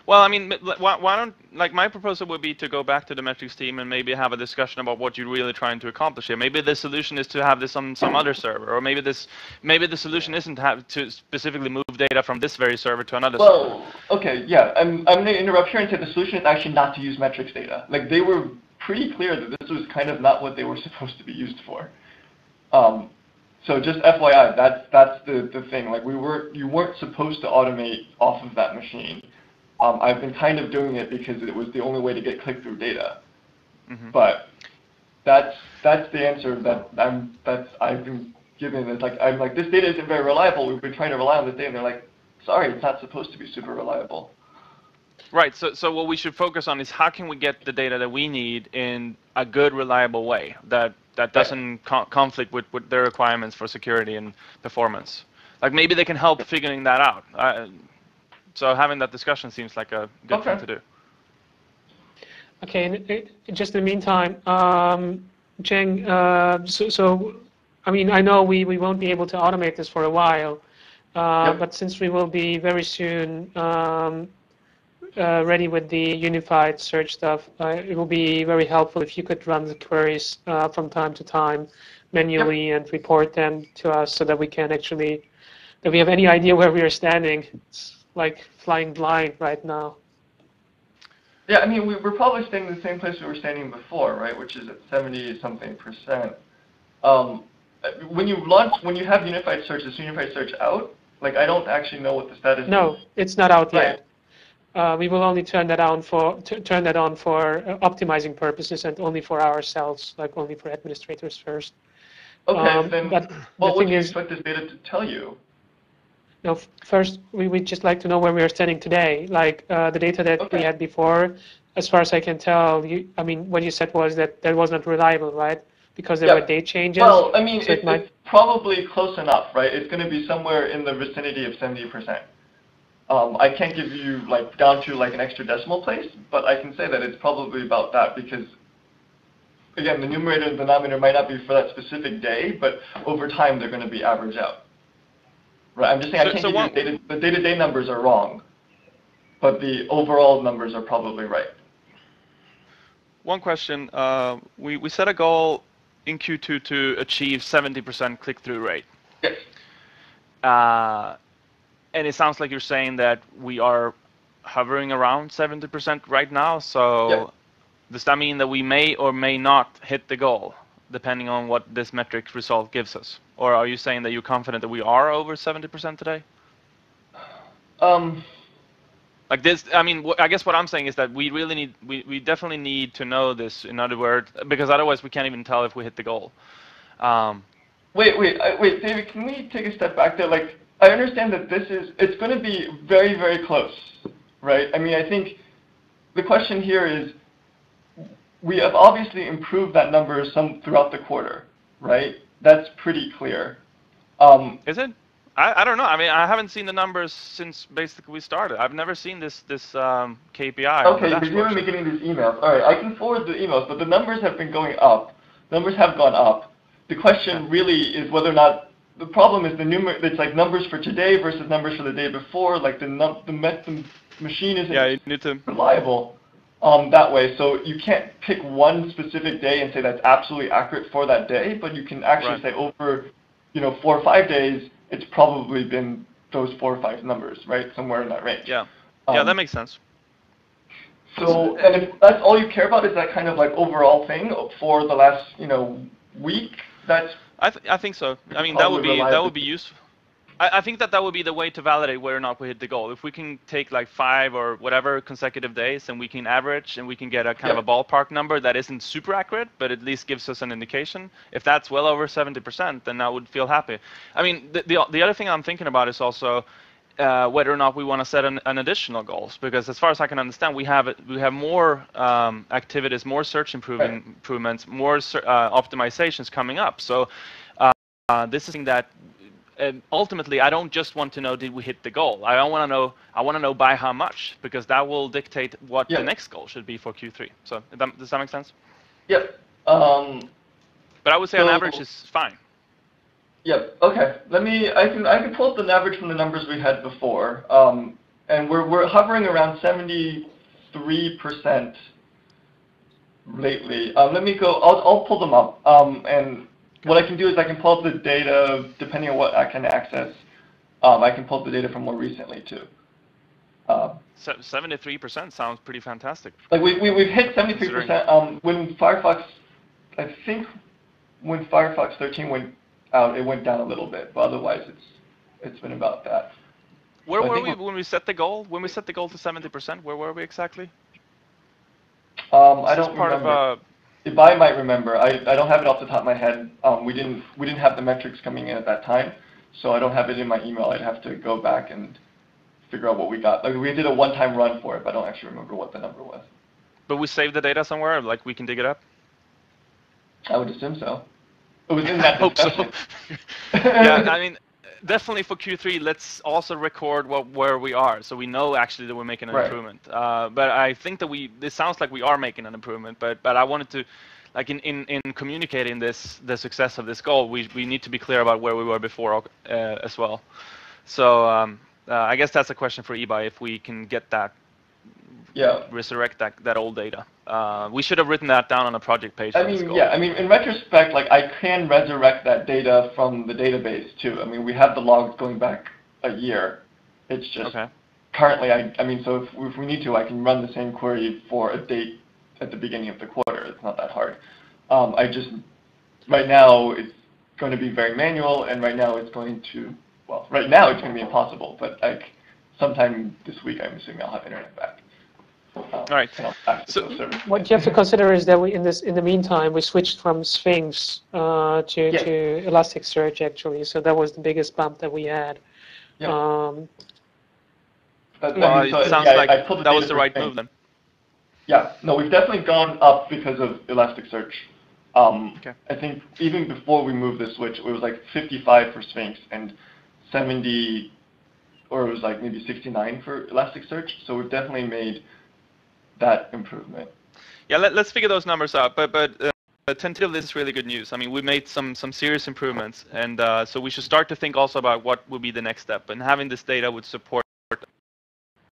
A: Well, I mean, why don't, my proposal would be to go back to the metrics team and maybe have a discussion about what you're really trying to accomplish here. Maybe the solution is to have this on some other server, or maybe the solution isn't to specifically move data from this very server to another server.
J: Well, okay, yeah, I'm going to interrupt here and say the solution is actually not to use metrics data. Like, they were pretty clear that this was kind of not what they were supposed to be used for. So just FYI, that's the thing. Like, you weren't supposed to automate off of that machine. I've been kind of doing it because it was the only way to get click-through data. Mm-hmm. But that's the answer that I've been given. It's like, I'm like, this data isn't very reliable. We've been trying to rely on this data, and they're like, sorry, it's not supposed to be super reliable.
A: Right. So what we should focus on is how can we get the data that we need in a good, reliable way that doesn't conflict with their requirements for security and performance. Like, maybe they can help figuring that out. So having that discussion seems like a good thing to do.
C: Okay, and just in the meantime, Cheng, so I mean, I know we won't be able to automate this for a while, but since we will be very soon ready with the unified search stuff, it will be very helpful if you could run the queries from time to time manually and report them to us so that we can actually, that we have any idea where we are standing. It's like flying blind right now.
J: Yeah, I mean, we're probably staying in the same place we were standing before, right? Which is at 70-something%. When you have unified search, is unified search out? Like, I don't actually know what the status is.
C: No, it's not out
J: Right.
C: yet. We will only turn that on for optimizing purposes and only for ourselves, like only for administrators first.
J: Okay, then
C: but
J: what
C: the
J: would
C: thing
J: you
C: is,
J: expect this data to tell you?
C: no, first we would just like to know where we are standing today. Like the data that we had before, as far as I can tell, I mean, what you said was that was not reliable, right? Because there were date changes.
J: Well, I mean,
C: so
J: it's probably close enough, right? It's going to be somewhere in the vicinity of 70%. I can't give you like down to like an extra decimal place, but I can say that it's probably about that because, again, the numerator and denominator might not be for that specific day, but over time they're going to be averaged out. Right? I'm just saying I can't give you the day-to-day numbers are wrong, but the overall numbers are probably right.
A: One question. We set a goal in Q2 to achieve 70% click-through rate.
J: Yes.
A: And it sounds like you're saying that we are hovering around 70% right now. So does that mean that we may or may not hit the goal, depending on what this metric result gives us? Or are you saying that you're confident that we are over 70% today? Like this, I mean, I guess what I'm saying is that we really need, we definitely need to know this, in other words, because otherwise we can't even tell if we hit the goal.
J: Wait, David, can we take a step back there? Like, I understand that it's going to be very, very close, right? I mean, I think the question here is, we have obviously improved that number some throughout the quarter, right? That's pretty clear.
A: Is it? I don't know. I mean, I haven't seen the numbers since basically we started. I've never seen this KPI.
J: Okay, because you haven't been getting these emails. All right, I can forward the emails, but the numbers have been going up. Numbers have gone up. The question really is whether or not the problem is it's like numbers for today versus numbers for the day before. Like the machine isn't reliable that way. So you can't pick one specific day and say that's absolutely accurate for that day, but you can actually say over 4 or 5 days, it's probably been those 4 or 5 numbers, right? Somewhere in that range.
A: Yeah. Yeah, that makes sense.
J: So, and if that's all you care about is that kind of like overall thing for the last, week, that's...
A: I think so. I mean, that would be useful. I think that would be the way to validate whether or not we hit the goal. If we can take like 5 or whatever consecutive days and we can average and we can get a kind of a ballpark number that isn't super accurate, but at least gives us an indication. If that's well over 70%, then I would feel happy. I mean, the other thing I'm thinking about is also whether or not we want to set an additional goals, because as far as I can understand, we have more activities, more search improvements, more optimizations coming up. So this is something that ultimately I don't just want to know did we hit the goal. I want to know by how much, because that will dictate what the next goal should be for Q3. So does that make sense?
J: Yep.
A: But I would say on average is fine.
J: Yep. Okay. I can pull up an average from the numbers we had before, and we're hovering around 73% lately. Let me go. I'll pull them up. And what I can do is I can pull up the data depending on what I can access. I can pull up the data from more recently too.
A: 73% sounds pretty fantastic.
J: Like we've hit 73%. When Firefox 13 went out, it went down a little bit, but otherwise it's been about that.
A: Where were we when we set the goal? When we set the goal to 70%, where were we exactly?
J: I don't remember. Ibai might remember. I don't have it off the top of my head. We didn't have the metrics coming in at that time, so I don't have it in my email. I'd have to go back and figure out what we got. Like we did a one-time run for it, but I don't actually remember what the number was.
A: But we saved the data somewhere, like we can dig it up?
J: I would assume so. It was in that discussion.
A: Hope so. Yeah, I mean, definitely for Q3, let's also record where we are, so we know actually that we're making an improvement. But I think that this sounds like we are making an improvement. But I wanted to, like in communicating the success of this goal, we need to be clear about where we were before as well. So I guess that's a question for Ibai, if we can get that resurrect that old data. We should have written that down on a project page.
J: I mean, yeah. I mean, in retrospect, like I can resurrect that data from the database too. I mean, we have the logs going back a year. It's just currently, I mean, so if we need to, I can run the same query for a date at the beginning of the quarter. It's not that hard. I just right now it's going to be very manual, and right now it's going to right now it's going to be impossible. But like sometime this week, I'm assuming I'll have internet back.
A: All right.
J: So
C: what you have to consider is that in the meantime we switched from Sphinx to Elasticsearch actually. So that was the biggest bump that we had.
A: Well, it sounds like that was the right move then.
J: Yeah, no, we've definitely gone up because of Elasticsearch. I think even before we moved the switch, it was like 55 for Sphinx and 70, or it was like maybe 69 for Elasticsearch. So we've definitely made that improvement.
A: Yeah, let's figure those numbers out. But tentatively, this is really good news. I mean, we made some serious improvements, and so we should start to think also about what would be the next step. And having this data would support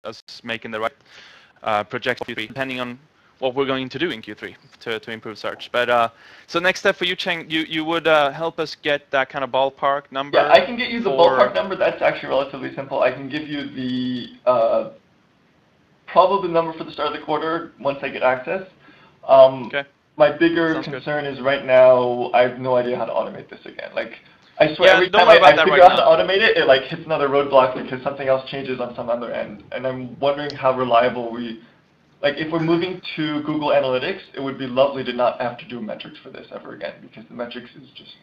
A: us making the right projection depending on what we're going to do in Q3 to improve search. But so next step for you, Cheng, you would help us get that kind of ballpark number.
J: Yeah, I can get you the ballpark number. That's actually relatively simple. I can give you the probably the number for the start of the quarter once I get access. My bigger concern is right now I have no idea how to automate this again. Like I swear every time I figure out how to automate it, it like hits another roadblock because something else changes on some other end. And I'm wondering how reliable like if we're moving to Google Analytics, it would be lovely to not have to do metrics for this ever again because the metrics is just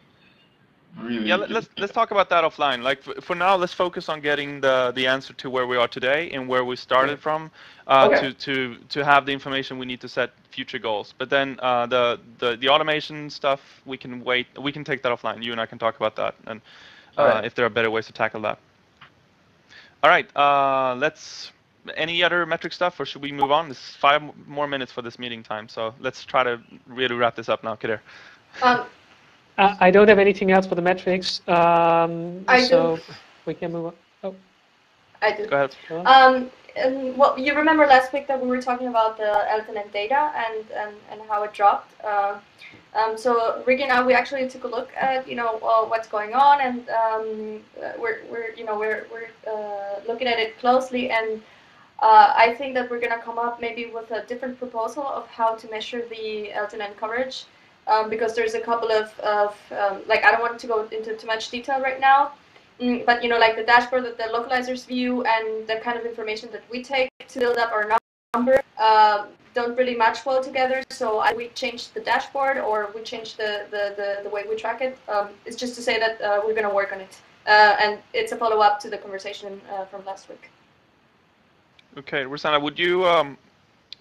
J: really.
A: Yeah, let's talk about that offline. Like for now, let's focus on getting the answer to where we are today and where we started from, to have the information we need to set future goals. But then the automation stuff, we can wait. We can take that offline. You and I can talk about that, and if there are better ways to tackle that. All right. Any other metric stuff, or should we move on? There's 5 more minutes for this meeting time, so let's try to really wrap this up now, Kadir.
C: I don't have anything else for the metrics, so we can move on. Oh,
F: I do.
A: Go ahead.
F: Well, you remember last week that we were talking about the alternate data and how it dropped. So Ricky and I, we actually took a look at what's going on, and we're looking at it closely, and I think that we're gonna come up maybe with a different proposal of how to measure the alternate coverage. Because there's a couple of like I don't want to go into too much detail right now, but like the dashboard that the localizers view and the kind of information that we take to build up our number don't really match well together. So we changed the dashboard, or we changed the way we track it. It's just to say that we're going to work on it, and it's a follow-up to the conversation from last week.
A: Okay, Rosanna, would you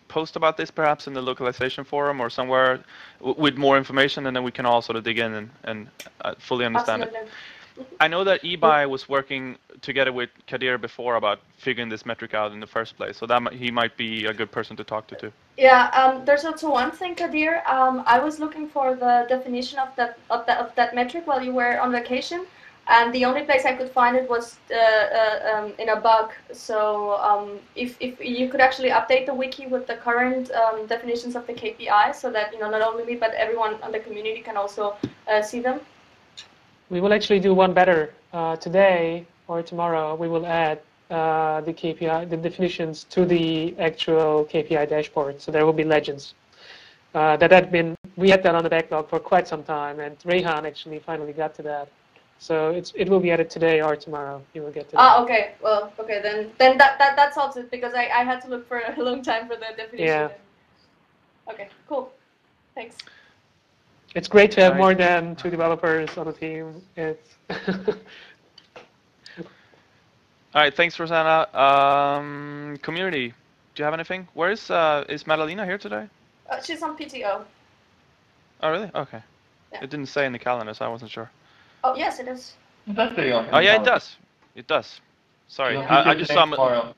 A: post about this perhaps in the localization forum or somewhere with more information, and then we can all sort of dig in and fully understand it. I know that eBay was working together with Kadir before about figuring this metric out in the first place, so that he might be a good person to talk to too.
F: Yeah, there's also one thing, Kadir. I was looking for the definition of that metric while you were on vacation, and the only place I could find it was in a bug. So if you could actually update the wiki with the current definitions of the KPI, so that not only me but everyone on the community can also see them.
C: We will actually do one better. Today or tomorrow, we will add the KPI, the definitions to the actual KPI dashboard. So there will be legends. We had that on the backlog for quite some time, and Rehan actually finally got to that. So it will be added today or tomorrow. You will get to that.
F: Okay. Well, okay, then that solves it, because I had to look for a long time for the definition.
C: Yeah.
F: Okay, cool. Thanks.
C: It's great to have more than 2 developers on the team. It's
A: All right, thanks, Rosanna. Community, do you have anything? Where is Madalena here today?
F: She's on PTO.
A: Oh, really? Okay.
F: Yeah.
A: It didn't say in the calendar, so I wasn't sure.
F: Oh, yes, it is.
A: Oh, yeah, it does. It does. Sorry, I just saw.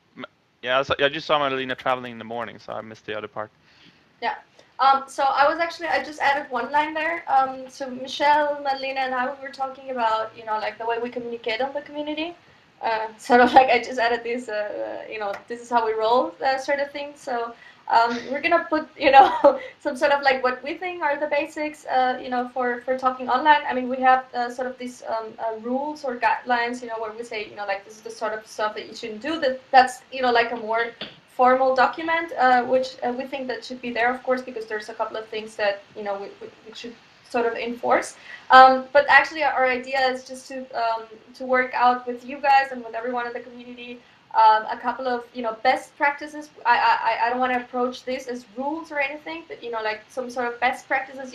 A: Yeah, I just saw Madalena traveling in the morning, so I missed the other part.
F: Yeah. So I just added one line there. So Michelle, Madalena, and I were talking about, like the way we communicate on the community. sort of like I just added this, this is how we roll sort of thing. So we're gonna put, some sort of like what we think are the basics, for talking online. I mean, we have sort of these rules or guidelines, where we say, like this is the sort of stuff that you shouldn't do. That's, like a more formal document, which we think that should be there, of course, because there's a couple of things that, we should sort of enforce. But actually, our idea is just to work out with you guys and with everyone in the community a couple of best practices. I don't want to approach this as rules or anything, but like some sort of best practices.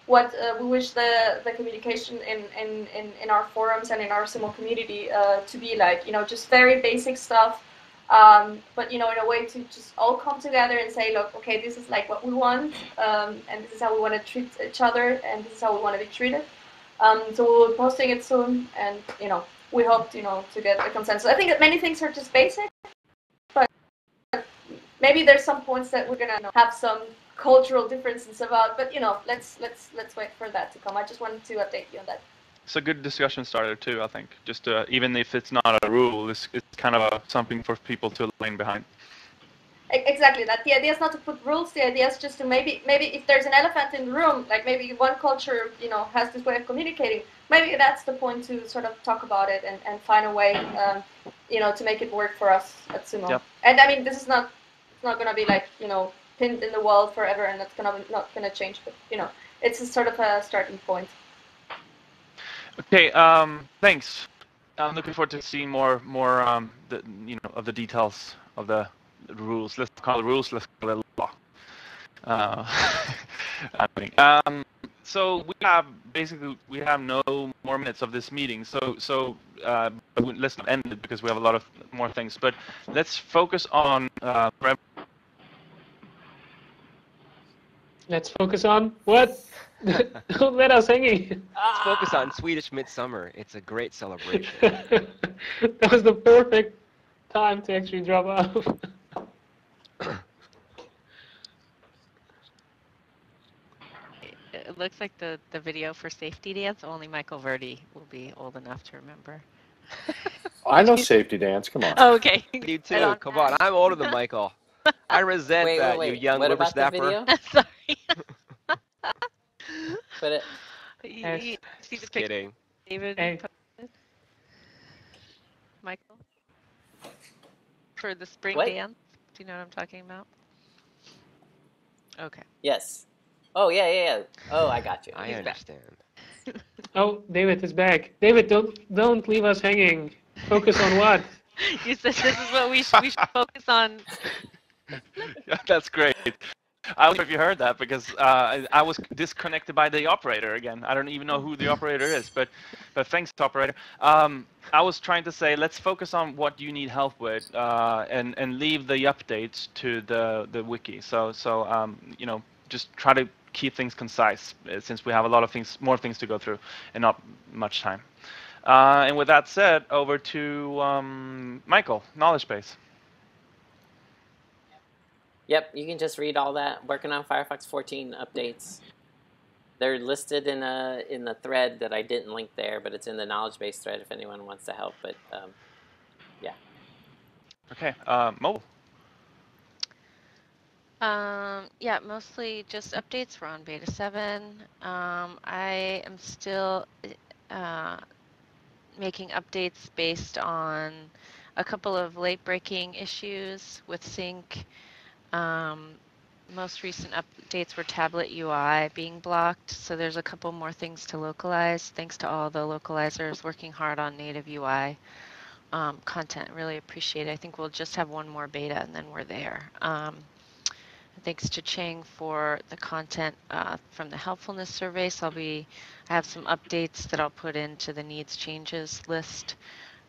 F: What we wish the communication in our forums and in our SUMO community to be like. Just very basic stuff. But in a way to just all come together and say, look, okay, this is like what we want, and this is how we want to treat each other, and this is how we want to be treated. So we'll be posting it soon, and we hope to get a consensus. I think that many things are just basic, but maybe there's some points that we're gonna have some cultural differences about. But let's wait for that to come. I just wanted to update you on that.
A: It's a good discussion starter too, I think. Just even if it's not a rule, it's kind of something for people to lean behind.
F: Exactly that. The idea is not to put rules. The idea is just to maybe if there's an elephant in the room, like maybe one culture has this way of communicating. Maybe that's the point to sort of talk about it and find a way to make it work for us at SUMO. Yep. And I mean, this is not gonna be like pinned in the wall forever, and that's not gonna change. But it's a sort of a starting point.
A: Okay, thanks. I'm looking forward to seeing more of the details of the rules. Let's call it rules. Let's call it law. So we have no more minutes of this meeting. So let's not end it because we have a lot of more things. But let's focus on.
C: Let's focus on what? Don't let us hanging.
K: Let's focus on Swedish Midsummer. It's a great celebration.
C: That was the perfect time to actually drop off.
L: It looks like the video for Safety Dance, only Michael Verdi will be old enough to remember.
E: I know Safety Dance, come on.
L: Oh, okay.
K: You too, come on. I'm older than Michael. I resent that, you young
I: what
K: whippersnapper.
L: Sorry.
I: But
L: you see the
K: kidding.
L: David posted? Michael? For the spring dance? Do you know what I'm talking about? Okay.
I: Yes. Oh, yeah. Oh, I got you.
K: I understand.
C: Oh, David is back. David, don't leave us hanging. Focus on what?
L: You said this is what we should focus on.
A: Yeah, that's great. I don't know if you heard that because I was disconnected by the operator again. I don't even know who the operator is, but thanks, operator. I was trying to say let's focus on what you need help with and leave the updates to the wiki. So just try to keep things concise since we have a lot of more things to go through and not much time. And with that said, over to Michael, knowledge base.
I: Yep, you can just read all that. Working on Firefox 14 updates. They're listed in the thread that I didn't link there, but it's in the knowledge base thread if anyone wants to help. But yeah.
A: Okay, mobile.
L: Yeah, mostly just updates. We're on beta 7. I am still making updates based on a couple of late-breaking issues with sync. Most recent updates were tablet UI being blocked, so there's a couple more things to localize. Thanks to all the localizers working hard on native UI content. Really appreciate it. I think we'll just have one more beta and then we're there. Thanks to Cheng for the content from the helpfulness survey. So I have some updates that I'll put into the needs changes list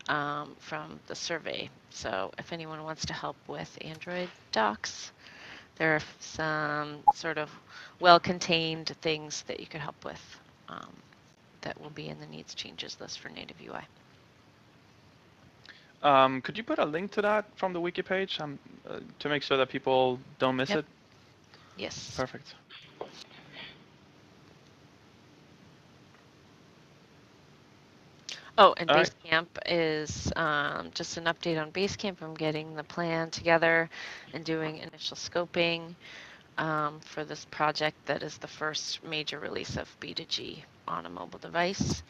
L: from the survey. So if anyone wants to help with Android docs, there are some sort of well-contained things that you could help with that will be in the needs changes list for native UI.
A: Could you put a link to that from the wiki page to make sure that people don't miss it?
L: Yes.
A: Perfect.
L: Oh, and
A: All right.
L: Basecamp is just an update on Basecamp. I'm getting the plan together and doing initial scoping for this project that is the first major release of B2G on a mobile device.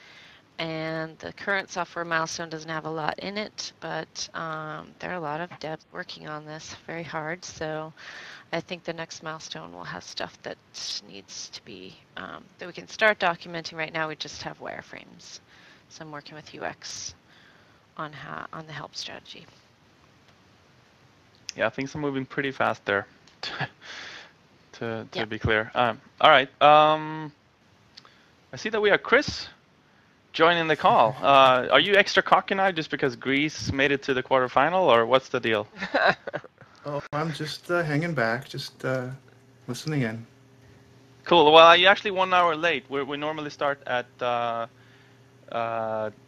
L: And the current software milestone doesn't have a lot in it, but there are a lot of devs working on this very hard. So I think the next milestone will have stuff that needs to be, that we can start documenting. Right now we just have wireframes. So I'm working with UX on the help strategy.
A: Yeah, things are moving pretty fast there. to
L: Yeah.
A: be clear. All right. I see that we have Chris joining the call. Are you extra cocky now just because Greece made it to the quarterfinal, or what's the deal?
M: Oh, I'm just hanging back, just listening in.
A: Cool. Well, you're actually 1 hour late. We normally start at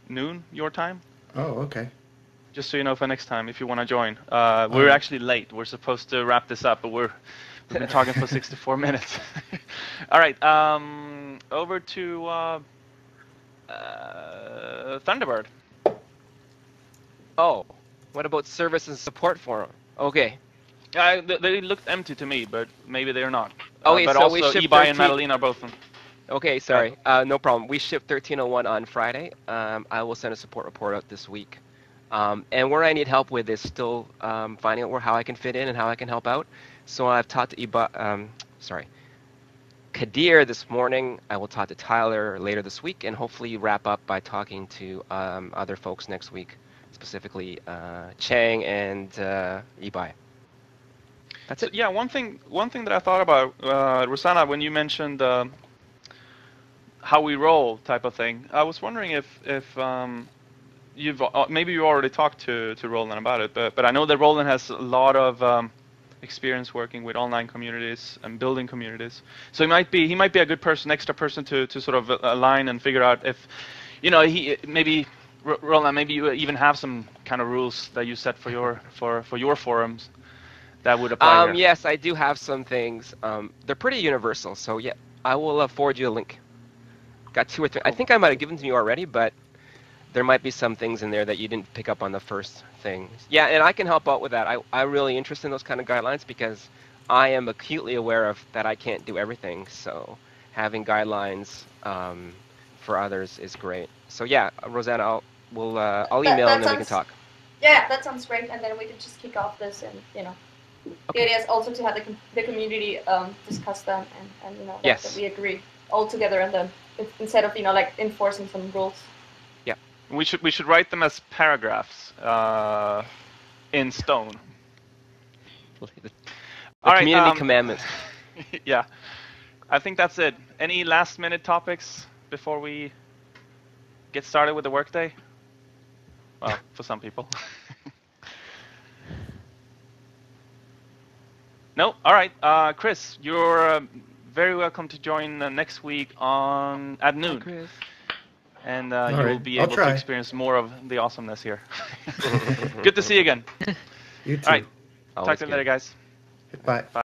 A: noon your time.
M: Oh, okay.
A: Just so you know for next time, if you want to join. We're actually late. We're supposed to wrap this up, but we've been talking for 64 minutes. All right. Over to Thunderbird.
K: Oh, what about service and support forum? Okay.
A: They looked empty to me, but maybe they're not.
K: Okay,
A: But
K: so
A: also,
K: we shipped
A: Ibai and
K: 13
A: Madeline are both.
K: Okay, sorry. No problem. We shipped 1301 on Friday. I will send a support report out this week. And where I need help with is still finding out how I can fit in and how I can help out. So I've talked to Kadir this morning. I will talk to Tyler later this week, and hopefully wrap up by talking to other folks next week, specifically Chang and Ibai. That's it.
A: Yeah, one thing that I thought about, Rosanna, when you mentioned how we roll type of thing, I was wondering if you've maybe you already talked to Roland about it, but I know that Roland has a lot of experience working with online communities and building communities. So he might be a good extra person to sort of align and figure out if, Roland, maybe you even have some kind of rules that you set for your forums that would apply here.
K: Yes, I do have some things. They're pretty universal, so yeah, I will forward you a link. Got 2 or 3. Cool. I think I might have given to you already, but there might be some things in there that you didn't pick up on the first thing. Yeah, and I can help out with that. I'm really interested in those kind of guidelines because I am acutely aware of that I can't do everything. So having guidelines for others is great. So yeah, Rosanna, I'll email and then we can talk.
F: Yeah, that sounds great. And then we can just kick off this, and the idea is also to have the community discuss them and
K: yes.
F: that we agree all together, and then instead of like enforcing some rules.
A: Yeah, we should write them as paragraphs in stone.
K: The community commandments.
A: Yeah, I think that's it. Any last minute topics before we get started with the workday? Well, for some people. No? All right. Chris, you're very welcome to join next week at noon. Hi, Chris. And you will be able to experience more of the awesomeness here. Good to see you again.
M: You too.
A: All right. Talk to you later, guys.
M: Bye. Bye.